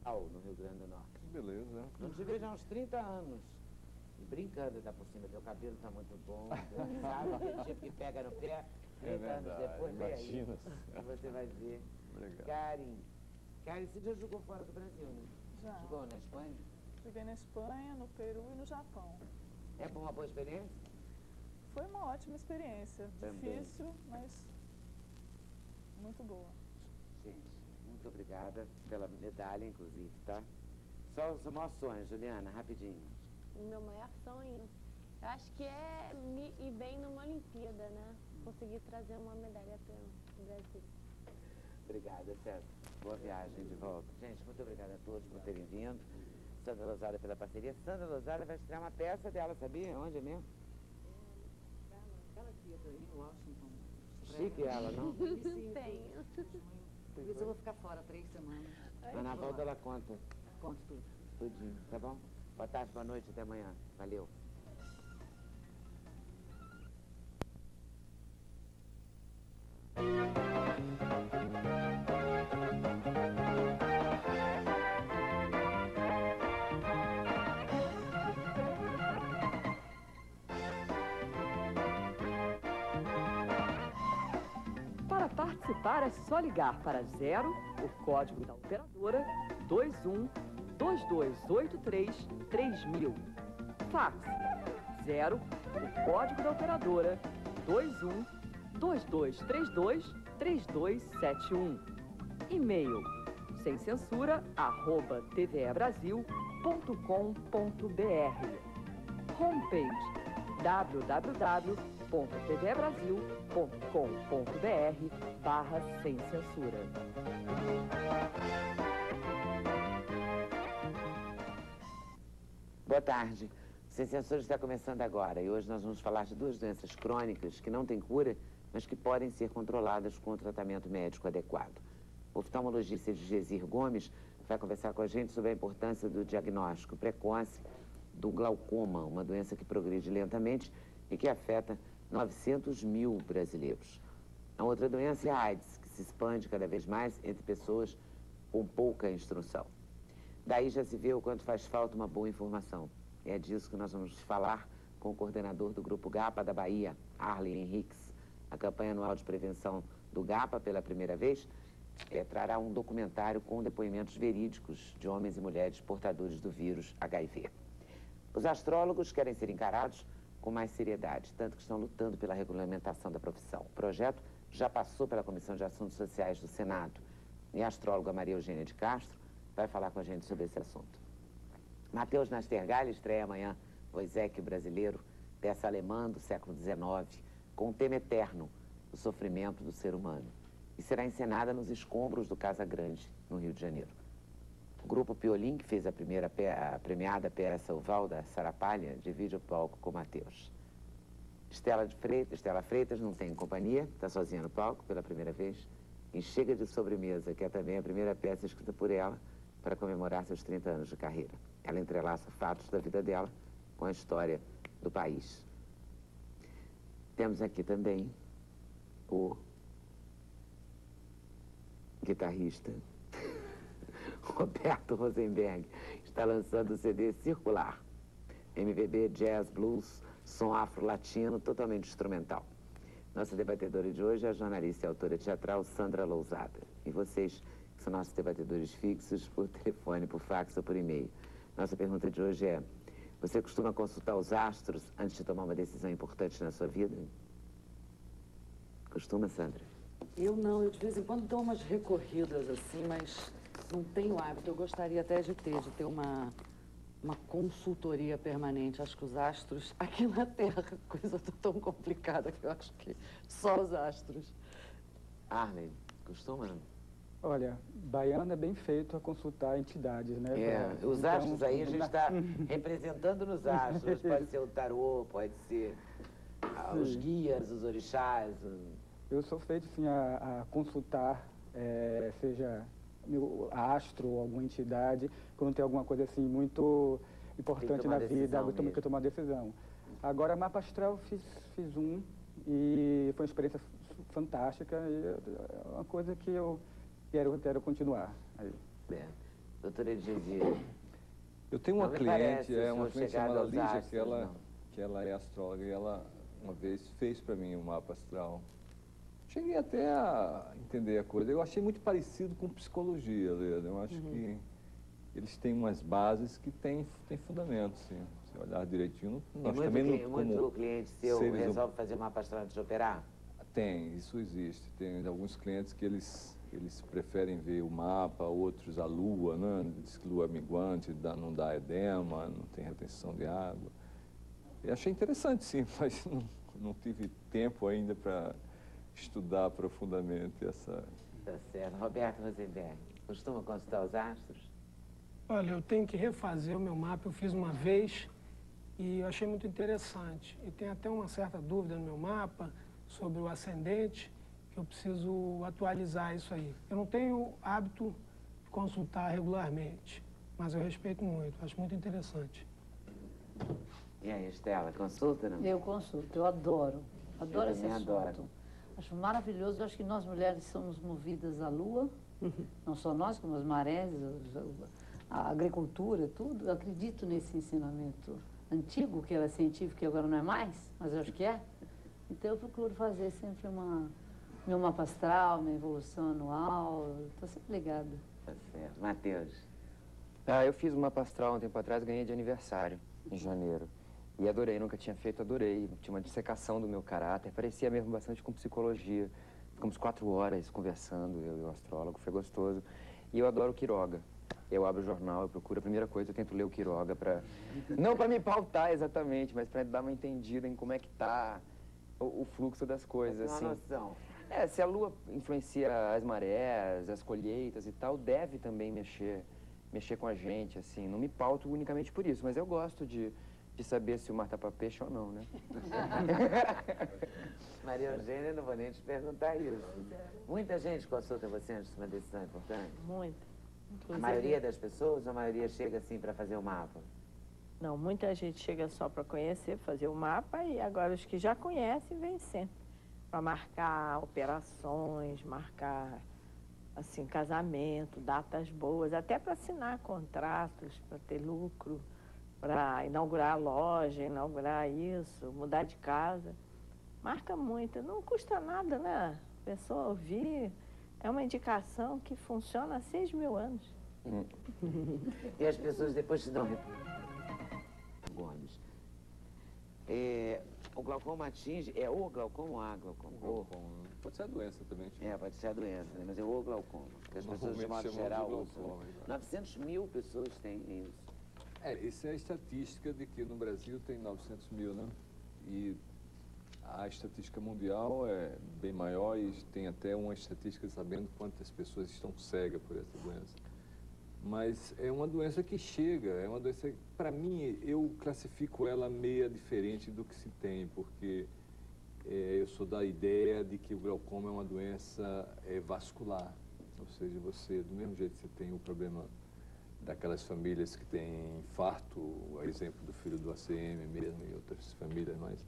No Rio Grande do Norte. Beleza. Não te vejo há uns 30 anos. Brincando, dá por cima, teu cabelo tá muito bom, sabe? Aquele tipo que pega no pé, 30 anos depois, vem aí. Você vai ver. Karen, você já jogou fora do Brasil, né? Já. Jogou na Espanha? Joguei na Espanha, no Peru e no Japão. É uma boa experiência? Foi uma ótima experiência. Também. Difícil, mas muito boa. Gente, muito obrigada pela medalha, inclusive, tá? Só o seu maior sonho, Juliana, rapidinho. O meu maior sonho, eu acho que é ir bem numa Olimpíada, né? Conseguir trazer uma medalha para o Brasil. Obrigada, César. Boa viagem de volta. Gente, muito obrigada a todos por terem vindo. Sandra Lozada pela parceria. Sandra Lozada vai estrear uma peça dela, sabia? Onde é mesmo? Aquela teatro aí no Washington. Chique ela, não? Tenho. Por isso eu vou ficar fora 3 semanas. Mas na volta ela conta. Conto tudo. Tudinho, tá bom? Boa tarde, boa noite, até amanhã. Valeu. Para participar é só ligar para 0, o código da operadora, 21 2283 3000. Fax 0, o código da operadora, 21 2232 3271. E-mail sem censura @tvebrasil.com.br. Homepage www.tvbrasil.com.br/sem censura. Boa tarde. O Sem Censura está começando agora e hoje nós vamos falar de 2 doenças crônicas que não têm cura, mas que podem ser controladas com o tratamento médico adequado. O oftalmologista Gesir Gomes vai conversar com a gente sobre a importância do diagnóstico precoce do glaucoma, uma doença que progride lentamente e que afeta 900 mil brasileiros. A outra doença é a AIDS, que se expande cada vez mais entre pessoas com pouca instrução. Daí já se vê o quanto faz falta uma boa informação. É disso que nós vamos falar com o coordenador do Grupo GAPA da Bahia, Arlen Henriques. A campanha anual de prevenção do GAPA, pela primeira vez, trará um documentário com depoimentos verídicos de homens e mulheres portadores do vírus HIV. Os astrólogos querem ser encarados com mais seriedade, tanto que estão lutando pela regulamentação da profissão. O projeto já passou pela Comissão de Assuntos Sociais do Senado e a astróloga Maria Eugênia de Castro vai falar com a gente sobre esse assunto. Matheus Nastergalli estreia amanhã O Exéquio Brasileiro, peça alemã do século XIX, com o tema eterno, o sofrimento do ser humano. E será encenada nos escombros do Casa Grande, no Rio de Janeiro. O grupo Piolim, que fez a premiada peça O Val da Sarapalha, divide o palco com Matheus. Estela Freitas não tem companhia, está sozinha no palco pela primeira vez. E Chega de Sobremesa, que é também a primeira peça escrita por ela, para comemorar seus 30 anos de carreira. Ela entrelaça fatos da vida dela com a história do país. Temos aqui também o guitarrista Roberto Rosenberg. Está lançando o CD Circular. MPB, jazz, blues, som afro-latino, totalmente instrumental. Nossa debatedora de hoje é a jornalista e autora teatral Sandra Lousada. E vocês, que são nossos debatedores fixos, por telefone, por fax ou por e-mail. Nossa pergunta de hoje é: você costuma consultar os astros antes de tomar uma decisão importante na sua vida? Costuma, Sandra? Eu não, eu de vez em quando dou umas recorridas assim, mas não tenho hábito. Eu gostaria até de ter uma consultoria permanente. Acho que os astros, aqui na Terra, a coisa tá tão complicada que eu acho que só os astros. Arlen, costuma? Olha, baiano é bem feito a consultar entidades, né? Os astros aí a gente está representando nos astros. Pode ser o tarô, pode ser os guias, os orixás. Eu sou feito, sim, a consultar, seja astro ou alguma entidade, quando tem alguma coisa assim muito importante na vida, eu tenho que tomar decisão. Agora, mapa astral, fiz um e foi uma experiência fantástica e é uma coisa que eu quero continuar. Doutora Edizia. Eu tenho uma cliente, uma cliente chamada Lígia, que ela é astróloga e ela uma vez fez para mim um mapa astral. Cheguei até a entender a coisa. Eu achei muito parecido com psicologia, Leda. Eu acho que eles têm umas bases que têm fundamento, sim. Se olhar direitinho, nós também não... Muito cliente seu resolve fazer mapa astral antes de operar? Tem, isso existe. Tem alguns clientes que eles preferem ver o mapa, outros a lua, né? Diz que lua é minguante, não dá edema, não tem retenção de água. Eu achei interessante, sim, mas não tive tempo ainda para estudar profundamente essa... Tá certo. Roberto Rosenberg, costuma consultar os astros? Olha, eu tenho que refazer o meu mapa, eu fiz uma vez e eu achei muito interessante. E tem até uma certa dúvida no meu mapa sobre o ascendente, que eu preciso atualizar isso aí. Eu não tenho hábito de consultar regularmente, mas eu respeito muito, acho muito interessante. E aí, Estela, consulta, não? Eu consulto, eu adoro esse assunto. Adoro. Acho maravilhoso, acho que nós mulheres somos movidas à lua, não só nós, como as marés, a agricultura, tudo. Eu acredito nesse ensinamento antigo, que era científico e agora não é mais, mas eu acho que é. Então eu procuro fazer sempre meu mapa astral, minha evolução anual, estou sempre ligada. Tá certo. Matheus? Eu fiz um mapa astral um tempo atrás, ganhei de aniversário, em janeiro. E adorei, nunca tinha feito, adorei. Tinha uma dissecação do meu caráter, parecia mesmo bastante com psicologia. Ficamos 4 horas conversando, eu e o astrólogo, foi gostoso. E eu adoro o Quiroga. Eu abro o jornal, eu procuro, a primeira coisa, eu tento ler o Quiroga para... Não para me pautar exatamente, mas para dar uma entendida em como é que tá o fluxo das coisas, assim. Uma noção. Se a lua influencia as marés, as colheitas e tal, deve também mexer com a gente, assim. Não me pauto unicamente por isso, mas eu gosto de saber se o mar tá para peixe ou não, né? Maria Eugênia, não vou nem te perguntar isso. Muita gente consulta você antes de uma decisão importante? Muita. A maioria das pessoas, ou a maioria chega assim para fazer o mapa? Não, muita gente chega só para conhecer, fazer o mapa, e agora os que já conhecem vêm sempre para marcar operações, marcar assim, casamento, datas boas, até para assinar contratos, para ter lucro, para inaugurar a loja, inaugurar isso, mudar de casa. Marca muito, não custa nada, né? A pessoa ouvir, é uma indicação que funciona há 6.000 anos. E as pessoas depois te dão... Gomes. O glaucoma atinge, o glaucoma ou a glaucoma? Pode ser a doença também. Pode ser a doença, né? Mas é o glaucoma. Porque as pessoas, de modo geral, usam. 900 mil pessoas têm isso. Essa é a estatística de que no Brasil tem 900 mil, né? E a estatística mundial é bem maior e tem até uma estatística sabendo quantas pessoas estão cegas por essa doença. Mas é uma doença que chega, é uma doença que, para mim, eu classifico ela meio diferente do que se tem, porque eu sou da ideia de que o glaucoma é uma doença vascular. Ou seja, você, do mesmo jeito que você tem o problema daquelas famílias que têm infarto, o exemplo do filho do ACM mesmo e outras famílias, mas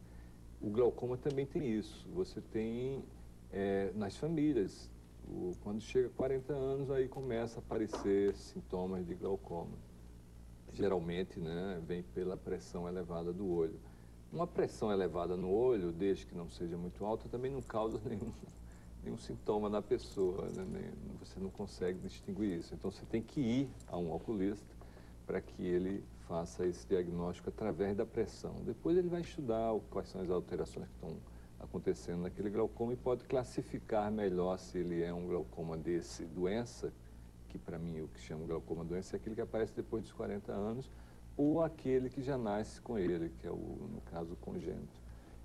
o glaucoma também tem isso. Você tem nas famílias, quando chega a 40 anos, aí começa a aparecer sintomas de glaucoma. Geralmente, né, vem pela pressão elevada do olho. Uma pressão elevada no olho, desde que não seja muito alta, também não causa nenhum sintoma na pessoa, né? Você não consegue distinguir isso. Então, você tem que ir a um oculista para que ele faça esse diagnóstico através da pressão. Depois ele vai estudar quais são as alterações que estão acontecendo naquele glaucoma e pode classificar melhor se ele é um glaucoma desse doença, que para mim o que chama glaucoma doença é aquele que aparece depois dos 40 anos, ou aquele que já nasce com ele, que é no caso, congênito,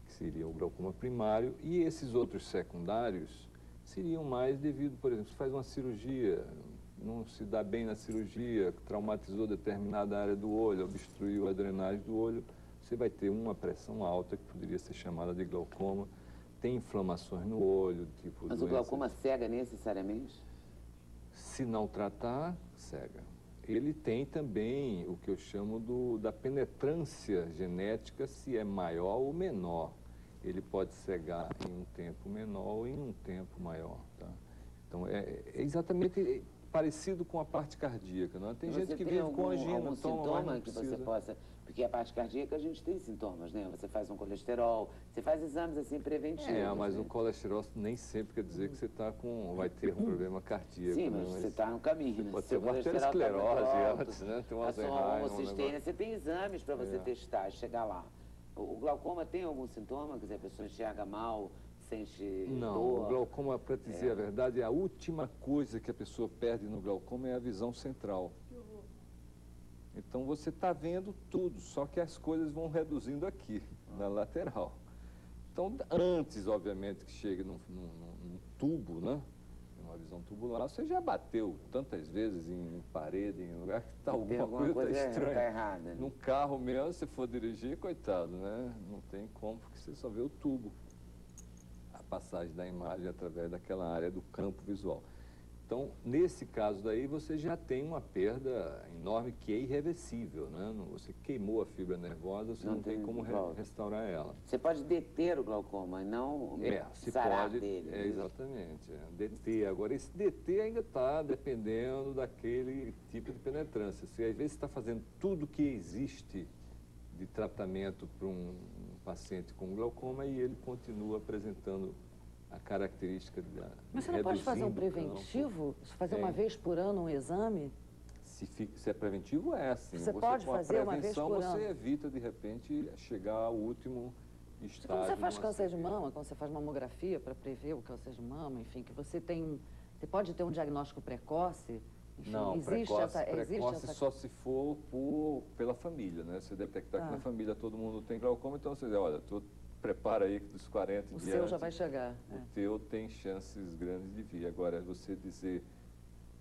que seria o glaucoma primário, e esses outros secundários seriam mais devido, por exemplo, se faz uma cirurgia, não se dá bem na cirurgia, traumatizou determinada área do olho, obstruiu a drenagem do olho, você vai ter uma pressão alta, que poderia ser chamada de glaucoma, tem inflamações no olho, tipo Mas o glaucoma cega necessariamente? Se não tratar, cega. Ele tem também o que eu chamo da penetrância genética, se é maior ou menor. Ele pode cegar em um tempo menor ou em um tempo maior. Tá? Então, é exatamente parecido com a parte cardíaca. Não? Tem gente que vive com angina. Algum sintoma que você possa... Porque a parte cardíaca a gente tem sintomas, né? Você faz um colesterol, você faz exames assim preventivos. Mas né? o colesterol nem sempre quer dizer que você vai ter um problema cardíaco. Sim, mas você está no caminho. Né? Pode ter uma arteriosclerose antes, né? Tem uma homocistênia, você tem exames para você testar, chegar lá. O glaucoma tem algum sintoma? Quer dizer, a pessoa enxerga mal, sente dor? Não, o glaucoma, para dizer a verdade, a última coisa que a pessoa perde no glaucoma é a visão central. Então você está vendo tudo, só que as coisas vão reduzindo aqui, na lateral. Então, antes, obviamente, que chegue num tubo, né? Uma visão tubular, você já bateu tantas vezes em parede, em lugar que está alguma coisa estranha. Tá errada, né? Num carro mesmo, se for dirigir, coitado, né? Não tem como, porque você só vê o tubo. A passagem da imagem através daquela área do campo visual. Então, nesse caso daí, você já tem uma perda enorme que é irreversível, né? Você queimou a fibra nervosa, você não tem como restaurar ela. Você pode deter o glaucoma e não sarar dele. Exatamente, deter. Agora, esse deter ainda está dependendo daquele tipo de penetrância. Se às vezes está fazendo tudo que existe de tratamento para um paciente com glaucoma e ele continua apresentando a característica da... Mas você não pode fazer um preventivo? Fazer uma vez por ano um exame? Se é preventivo, é assim. Você pode fazer uma vez por ano? Você evita, de repente, chegar ao último estágio. Quando você faz câncer de mama, quando você faz mamografia para prever o câncer de mama, enfim, que você tem você pode ter um diagnóstico precoce? Enfim, não, precoce só se for pela família, né? Você detectar que na família todo mundo tem glaucoma, então você diz, olha, prepara aí dos 40 em diante. O seu já vai chegar. O teu tem chances grandes de vir. Agora, você dizer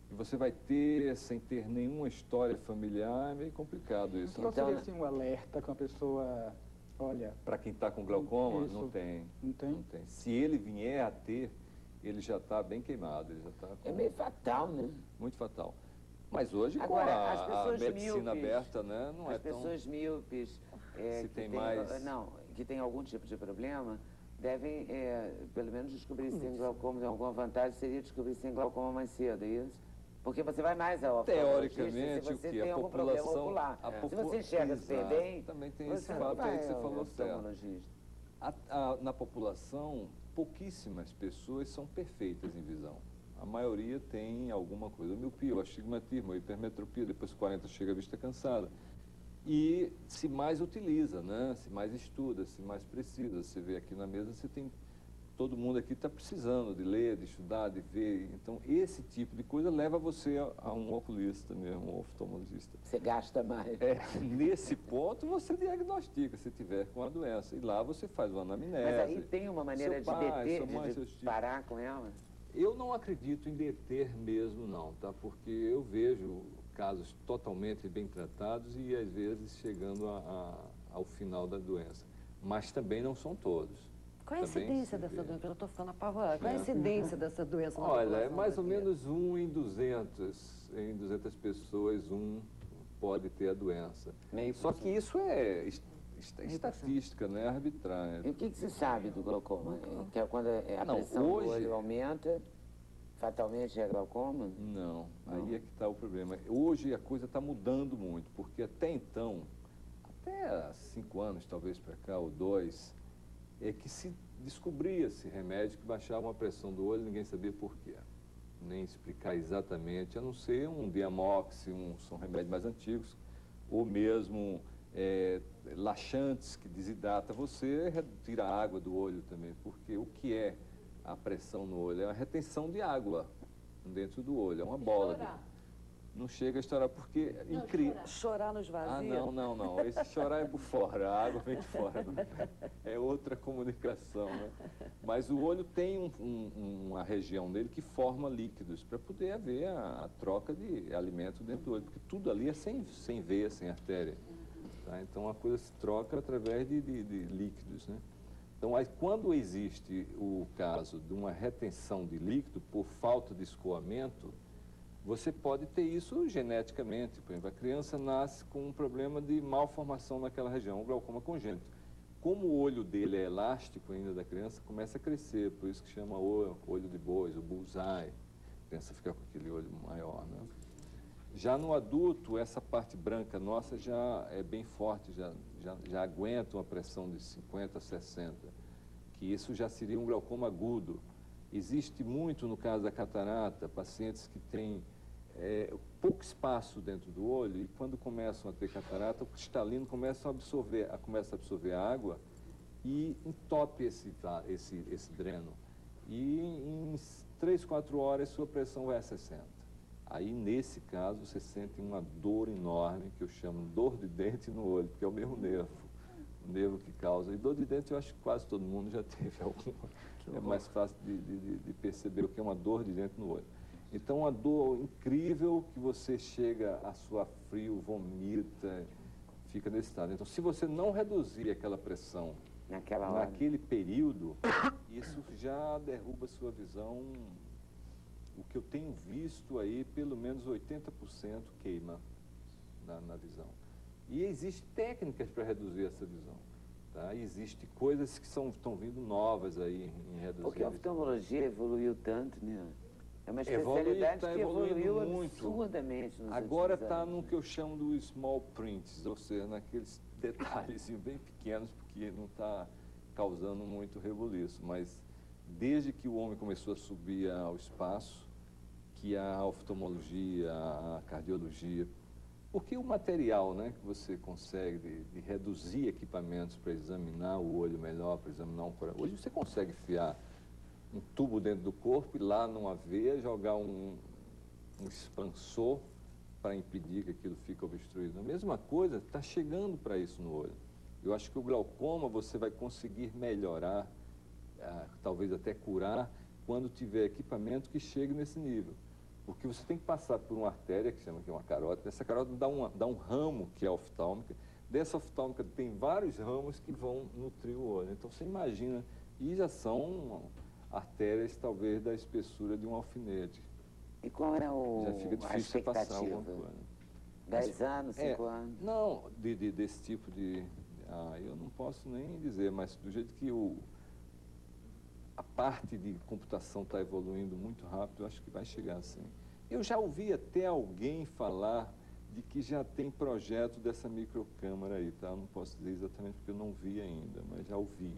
que você vai ter sem ter nenhuma história familiar é meio complicado isso. Então, seria assim um alerta que uma pessoa, olha... Para quem está com glaucoma, não tem. Não tem? Não tem. Se ele vier a ter, ele já está bem queimado. Ele já tá É meio fatal, né? Muito fatal. Mas hoje, agora, com a medicina aberta, né, não é tão... As pessoas míopes... se tem mais... que tem algum tipo de problema, devem, pelo menos, descobrir se tem glaucoma. Alguma vantagem seria descobrir se tem glaucoma mais cedo, é isso? Porque você vai mais ao teoricamente, se você tem algum problema ocular. Se você enxerga super bem, também tem esse fato aí que você falou certo. Na população, pouquíssimas pessoas são perfeitas em visão. A maioria tem alguma coisa. Miopia, astigmatismo, hipermetropia, depois de 40 chega a vista cansada. E se mais utiliza, né? Se mais estuda, se mais precisa. Você vê aqui na mesa, você tem... Todo mundo aqui está precisando de ler, de estudar, de ver. Então, esse tipo de coisa leva você a um oculista mesmo, um oftalmologista. Você gasta mais. Nesse ponto, você diagnostica se tiver com a doença. E lá você faz uma anamnese. Mas aí tem uma maneira de deter, de parar com ela? Eu não acredito em deter mesmo, não, tá? Porque eu vejo casos totalmente bem tratados e, às vezes, chegando ao final da doença. Mas também não são todos. Qual é a incidência dessa doença? Eu estou ficando apavorada. Qual é a incidência dessa doença? Olha, é mais ou menos 1 em 200. Em 200 pessoas, 1 pode ter a doença. Só que isso é estatística, né? Arbitrária. E o que se sabe do glaucoma? Que é quando a pressão do olho aumenta, fatalmente é glaucoma? Não, aí é que está o problema. Hoje a coisa está mudando muito, porque até então, até há 5 anos talvez para cá, ou 2, é que se descobria esse remédio que baixava a pressão do olho, ninguém sabia por quê. Nem explicar exatamente, a não ser um Diamox, são remédios mais antigos, ou mesmo laxantes que desidata você, retira a água do olho também, porque o que é a pressão no olho? É uma retenção de água dentro do olho, é uma bola. Não chega a estourar, porque... Chorar nos vazios? Ah, não. Esse chorar é por fora, a água vem de fora. É outra comunicação, né? Mas o olho tem uma região dele que forma líquidos, para poder haver a troca de alimento dentro do olho, porque tudo ali é sem veia, sem artéria. Tá? Então a coisa se troca através de líquidos, né? Então, aí, quando existe o caso de uma retenção de líquido por falta de escoamento, você pode ter isso geneticamente. Por exemplo, a criança nasce com um problema de malformação naquela região, um glaucoma congênito. Como o olho dele é elástico ainda da criança, começa a crescer, por isso que chama olho de bois, o bullseye. A criança fica com aquele olho maior, né? Já no adulto, essa parte branca nossa já é bem forte, já aguenta uma pressão de 50 a 60, que isso já seria um glaucoma agudo. Existe muito, no caso da catarata, pacientes que têm pouco espaço dentro do olho e quando começam a ter catarata, o cristalino começa a absorver água e entope esse dreno. E em 3, 4 horas sua pressão vai a 60. Aí, nesse caso, você sente uma dor enorme, que eu chamo dor de dente no olho, porque é o mesmo nervo, o nervo que causa. E dor de dente eu acho que quase todo mundo já teve alguma. É mais fácil de perceber o que é uma dor de dente no olho. Então, uma dor incrível que você chega a suar frio, vomita, fica nesse estado. Então, se você não reduzir aquela pressão naquele período, isso já derruba a sua visão. O que eu tenho visto aí, pelo menos 80% queima na visão. E existem técnicas para reduzir essa visão. Tá? Existem coisas que estão vindo novas aí em reduzir. Porque a oftalmologia evoluiu tanto, né? É uma especialidade que evoluiu absurdamente nos Agora está no que eu chamo do small prints, ou seja, naqueles detalhes bem pequenos, porque não está causando muito rebuliço. Mas desde que o homem começou a subir ao espaço, que a oftalmologia, a cardiologia, porque o material, né, que você consegue de reduzir equipamentos para examinar o olho melhor, para examinar um coração. Hoje você consegue enfiar um tubo dentro do corpo e lá numa veia jogar um expansor para impedir que aquilo fique obstruído. A mesma coisa está chegando para isso no olho. Eu acho que o glaucoma você vai conseguir melhorar, talvez até curar, quando tiver equipamento que chegue nesse nível. Porque você tem que passar por uma artéria, que chama aqui uma carótida. Essa carótida dá um ramo, que é a oftálmica. Dessa oftálmica tem vários ramos que vão nutrir o olho. Então você imagina, e já são artérias talvez da espessura de um alfinete. E qual era já fica difícil passar alguma coisa. 10 anos, 5 anos? Não, desse tipo de... eu não posso nem dizer, mas do jeito que a parte de computação está evoluindo muito rápido, eu acho que vai chegar assim. Eu já ouvi até alguém falar de que já tem projeto dessa microcâmara aí, tá? Eu não posso dizer exatamente porque eu não vi ainda, mas já ouvi.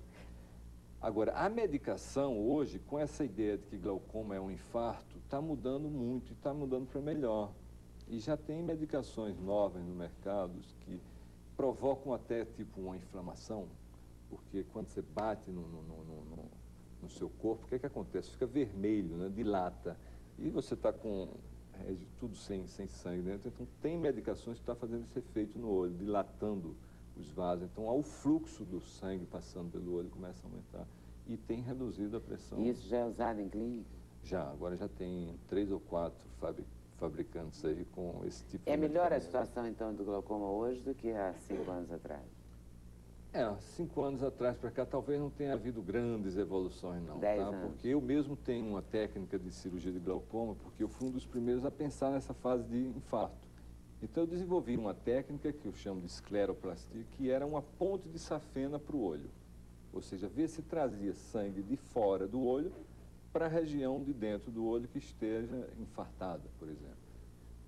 Agora, a medicação hoje, com essa ideia de que glaucoma é um infarto, está mudando muito e está mudando para melhor. E já tem medicações novas no mercado que provocam até tipo uma inflamação, porque quando você bate no seu corpo, o que é que acontece? Fica vermelho, né? Dilata. E você está com tudo sem sangue dentro. Então, tem medicações que estão fazendo esse efeito no olho, dilatando os vasos. Então, o fluxo do sangue passando pelo olho começa a aumentar e tem reduzido a pressão. E isso já é usado em clínica? Já. Agora já tem 3 ou 4 fabricantes aí com esse tipo de melhor a situação, então, do glaucoma hoje do que há 5 anos atrás? 5 anos atrás para cá, talvez não tenha havido grandes evoluções, não. 10 tá? anos. Porque eu mesmo tenho uma técnica de cirurgia de glaucoma, porque eu fui um dos primeiros a pensar nessa fase de infarto. Então, eu desenvolvi uma técnica que eu chamo de escleroplastia, que era uma ponte de safena para o olho. Ou seja, ver se trazia sangue de fora do olho para a região de dentro do olho que esteja infartada, por exemplo.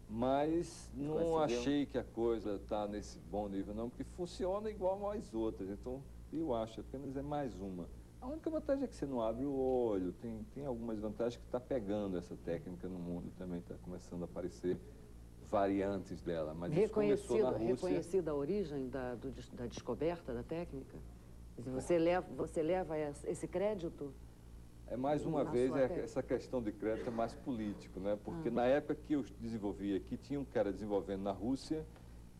Mas não achei que a coisa está nesse bom nível, não, porque funciona igual às outras. Então, eu acho, apenas é mais uma. A única vantagem é que você não abre o olho. Tem algumas vantagens que está pegando essa técnica no mundo também, está começando a aparecer variantes dela. Mas isso começou na Rússia. Reconhecida a origem da descoberta da técnica? Você leva esse crédito? É mais uma vez, essa questão de crédito é mais político, né? Porque na época que eu desenvolvi aqui, tinha um cara desenvolvendo na Rússia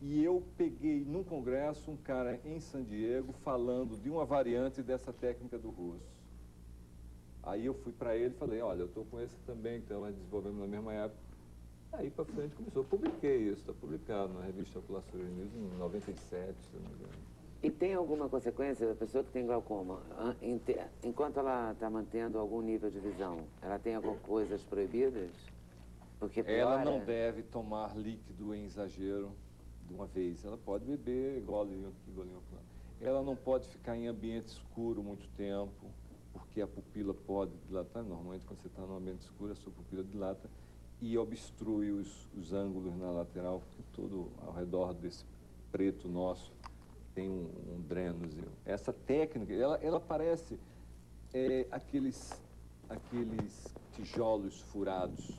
e eu peguei num congresso um cara em San Diego falando de uma variante dessa técnica do russo. Aí eu fui para ele e falei, olha, eu estou com esse também, então nós desenvolvemos na mesma época. Aí para frente começou, eu publiquei isso, está publicado na revista Oculações News em 97, se não me engano. E tem alguma consequência da pessoa que tem glaucoma? Enquanto ela está mantendo algum nível de visão, ela tem algumas coisas proibidas? Porque ela não deve tomar líquido em exagero de uma vez. Ela pode beber golinho aqui, golinho lá. Ela não pode ficar em ambiente escuro muito tempo, porque a pupila pode dilatar. Normalmente, quando você está num ambiente escuro, a sua pupila dilata e obstrui os ângulos na lateral, porque todo ao redor desse preto nosso tem um drenozinho. Essa técnica, ela parece aqueles tijolos furados,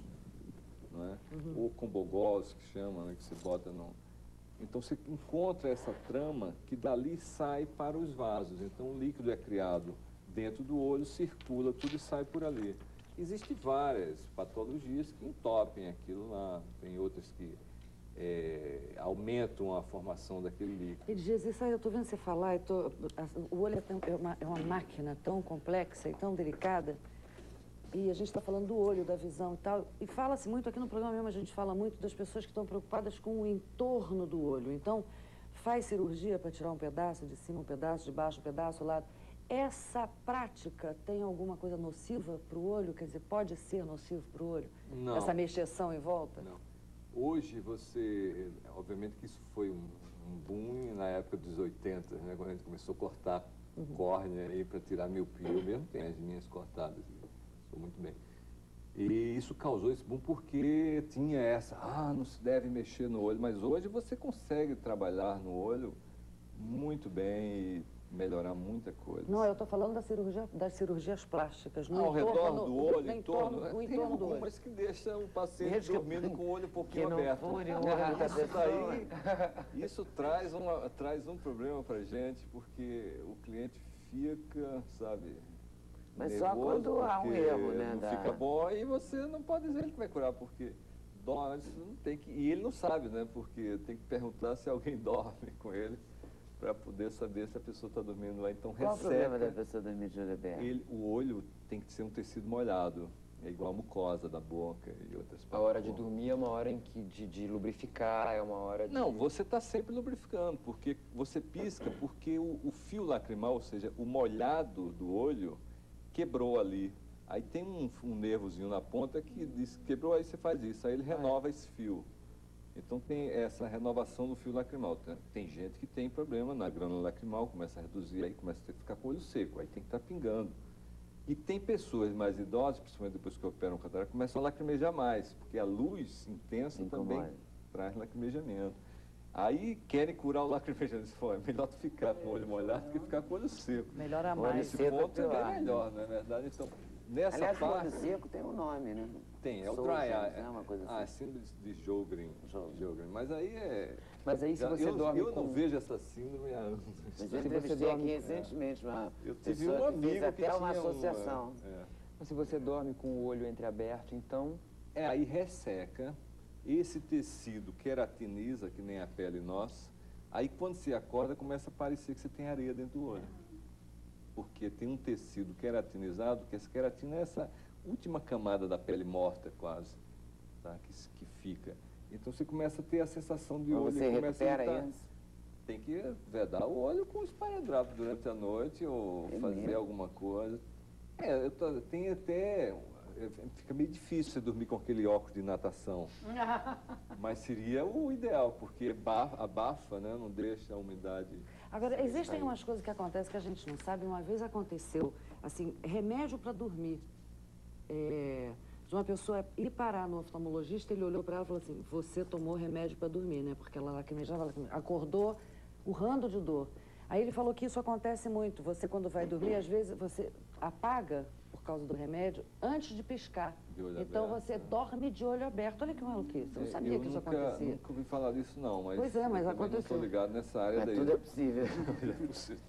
não é? Ou combogós, que chama, né? Que se bota no... Então, você encontra essa trama que dali sai para os vasos. Então, o líquido é criado dentro do olho, circula tudo e sai por ali. Existem várias patologias que entopem aquilo lá, tem outras que aumentam a formação daquele líquido. E diz isso aí, eu estou vendo você falar, o olho é uma máquina tão complexa e tão delicada, e a gente está falando do olho, da visão e tal, e fala-se muito, aqui no programa mesmo a gente fala muito das pessoas que estão preocupadas com o entorno do olho. Então, faz cirurgia para tirar um pedaço de cima, um pedaço de baixo, um pedaço, lado. Essa prática tem alguma coisa nociva para o olho? Quer dizer, pode ser nocivo para o olho? Não. Essa mexeção em volta? Não. Hoje você, obviamente que isso foi um boom na época dos 80, né, quando a gente começou a cortar córnea aí para tirar miopia. Eu mesmo tenho as minhas cortadas, sou muito bem. E isso causou esse boom porque tinha não se deve mexer no olho, mas hoje você consegue trabalhar no olho muito bem e melhorar muita coisa. Não, eu estou falando das cirurgias plásticas. Ao redor do olho, em torno do olho. Mas que deixa o paciente dormindo com o olho um pouquinho aberto. Isso traz um problema para a gente, porque o cliente fica, sabe, mas só quando há um erro, né? Não fica bom e você não pode dizer ele que vai curar, porque dorme, não tem que... E ele não sabe, né? Porque tem que perguntar se alguém dorme com ele, para poder saber se a pessoa está dormindo lá. Então, qual o problema da pessoa dormir de olho aberto? O olho tem que ser um tecido molhado. É igual a mucosa da boca e outras partes. A hora de dormir é uma hora em que de lubrificar, é uma hora de... Não, você está sempre lubrificando, porque você pisca, porque o fio lacrimal, ou seja, o molhado do olho, quebrou ali. Aí tem um nervozinho na ponta que diz, quebrou, aí você faz isso, aí ele renova esse fio. Então, tem essa renovação do fio lacrimal. Tem gente que tem problema na glândula lacrimal, começa a reduzir, aí começa a ficar com o olho seco, aí tem que estar pingando. E tem pessoas mais idosas, principalmente depois que operam catarata, começam a lacrimejar mais, porque a luz intensa também traz lacrimejamento. Aí querem curar o lacrimejamento. É melhor tu ficar com o olho molhado do que ficar com o olho seco. Melhora mais. Nesse ponto é bem melhor, não é verdade? Então, nessa aliás, parte... o olho seco tem um nome, né? Tem, é o dry eye. Uma coisa assim. Síndrome de Sjögren. Mas aí é... Mas aí se você dorme Eu não vejo essa síndrome há anos. Mas eu entrevistei aqui recentemente eu tive um amigo fez até que uma tinha associação. Mas se você dorme com o olho entreaberto, então... Aí resseca, esse tecido queratiniza, que nem a pele nossa, aí quando você acorda começa a parecer que você tem areia dentro do olho. Porque tem um tecido queratinizado, que essa queratina é essa última camada da pele morta quase, tá? que fica. Então você começa a ter a sensação de olho. Você recupera isso? tem que vedar o olho com esparadrapo durante a noite ou fazer alguma coisa. Tem até... Fica meio difícil você dormir com aquele óculos de natação. Mas seria o ideal, porque abafa, né? Não deixa a umidade... Agora, existem umas coisas que acontecem que a gente não sabe. Uma vez aconteceu, assim, remédio para dormir. De uma pessoa ir parar no oftalmologista, ele olhou para ela e falou assim, você tomou remédio para dormir, né? Porque ela lacrimejava, acordou urrando de dor. Aí ele falou que isso acontece muito. Você, quando vai dormir, às vezes você apaga, por causa do remédio, antes de piscar. Então você dorme de olho aberto. Olha que maluquice. Eu não sabia que isso acontecia. Eu nunca ouvi falar disso, não. Mas pois é, mas aconteceu. Não estou ligado nessa área daí. Tudo é possível. É possível.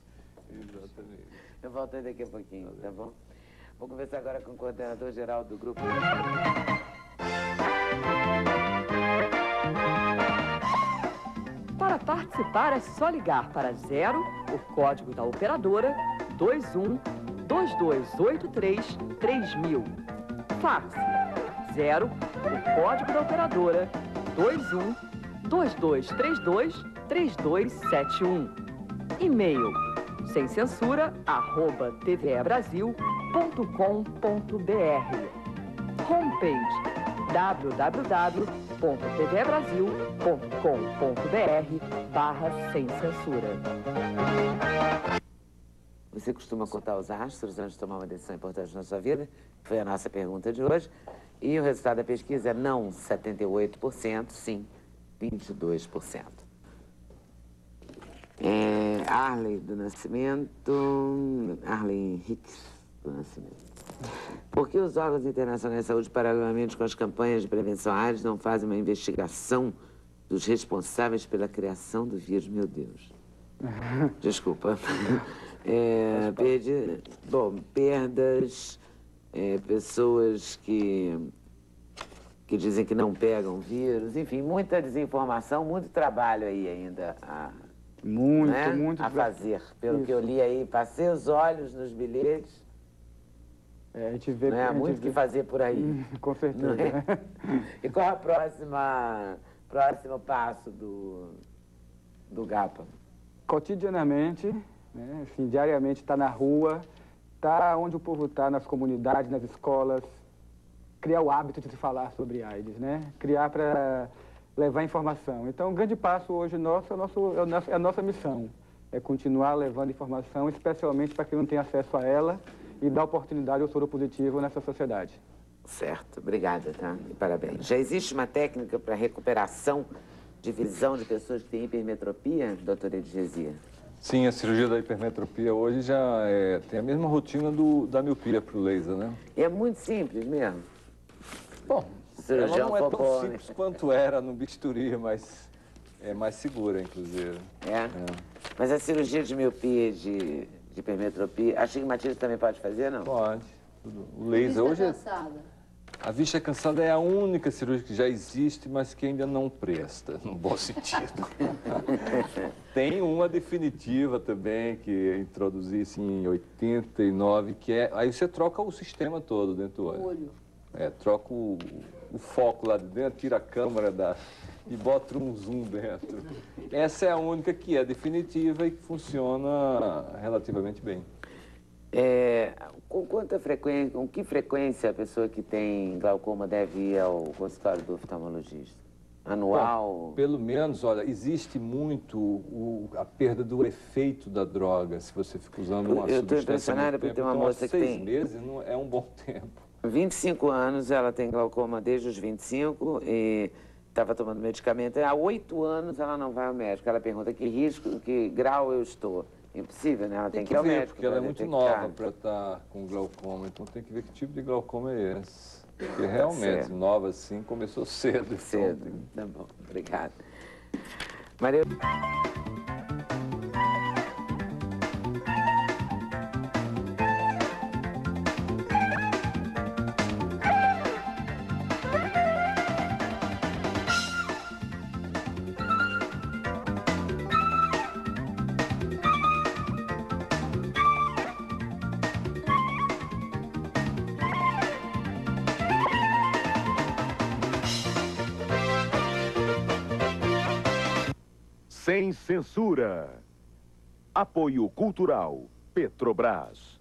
Exatamente. Eu volto aí daqui a pouquinho, tá bom? Vou conversar agora com o coordenador geral do grupo. Para participar é só ligar para 0, o código da operadora, 21 2283 3000. Fax 0, o código da operadora, 21 2232 3271. E-mail sem censura @tvebrasil.com.br. Homepage www.tvebrasil.com.br/sem censura. Você costuma contar os astros antes de tomar uma decisão importante na sua vida? Foi a nossa pergunta de hoje. E o resultado da pesquisa é não 78%, sim 22%. Arley do Nascimento, Arley Henriques do Nascimento. Por que os órgãos internacionais de saúde, paralelamente com as campanhas de prevenção à AIDS, não fazem uma investigação dos responsáveis pela criação do vírus? Meu Deus. Desculpa. Perdas, pessoas que dizem que não pegam vírus, enfim, muita desinformação, muito trabalho aí ainda muito a fazer. Pelo que eu li aí, passei os olhos nos bilhetes. A gente vê... Há muito o que fazer por aí. Com certeza. E qual é o próximo passo do GAPA? Cotidianamente, né, assim, diariamente, está na rua, está onde o povo está, nas comunidades, nas escolas, criar o hábito de se falar sobre AIDS, né? Criar para levar informação. Então, um grande passo hoje nosso é a nossa missão, é continuar levando informação, especialmente para quem não tem acesso a ela, e dar oportunidade ao soro positivo nessa sociedade. Certo, obrigada, tá? E parabéns. Já existe uma técnica para recuperação de visão de pessoas que têm hipermetropia, doutora Edgesia? Sim, a cirurgia da hipermetropia hoje já tem a mesma rotina da miopia para o laser, né? É muito simples mesmo. Bom, ela não é tão simples quanto era no bisturi, mas é mais segura, inclusive. Mas a cirurgia de miopia, de hipermetropia, astigmatismo também pode fazer, não? Pode. O laser hoje... A vista cansada é a única cirurgia que já existe, mas que ainda não presta, no bom sentido. Tem uma definitiva também, que introduzi em 89, que é... Aí você troca o sistema todo dentro do olho. Troca o foco lá de dentro, tira a câmera e bota um zoom dentro. Essa é a única que é definitiva e que funciona relativamente bem. Com que frequência a pessoa que tem glaucoma deve ir ao consultório do oftalmologista? Anual? Bom, pelo menos, olha, existe muito a perda do efeito da droga, se você fica usando uma substância. Eu estou impressionada porque tem uma moça que tem... 6 meses não é um bom tempo. 25 anos, ela tem glaucoma desde os 25 e estava tomando medicamento. Há 8 anos ela não vai ao médico. Ela pergunta que grau eu estou. Impossível, né? Ela tem que ir ao médico. Porque ela é muito nova para estar com glaucoma, então tem que ver que tipo de glaucoma é esse. Porque realmente, nova assim, começou cedo. Cedo, tá bom. Obrigada. Maria... sem censura. Apoio Cultural Petrobras.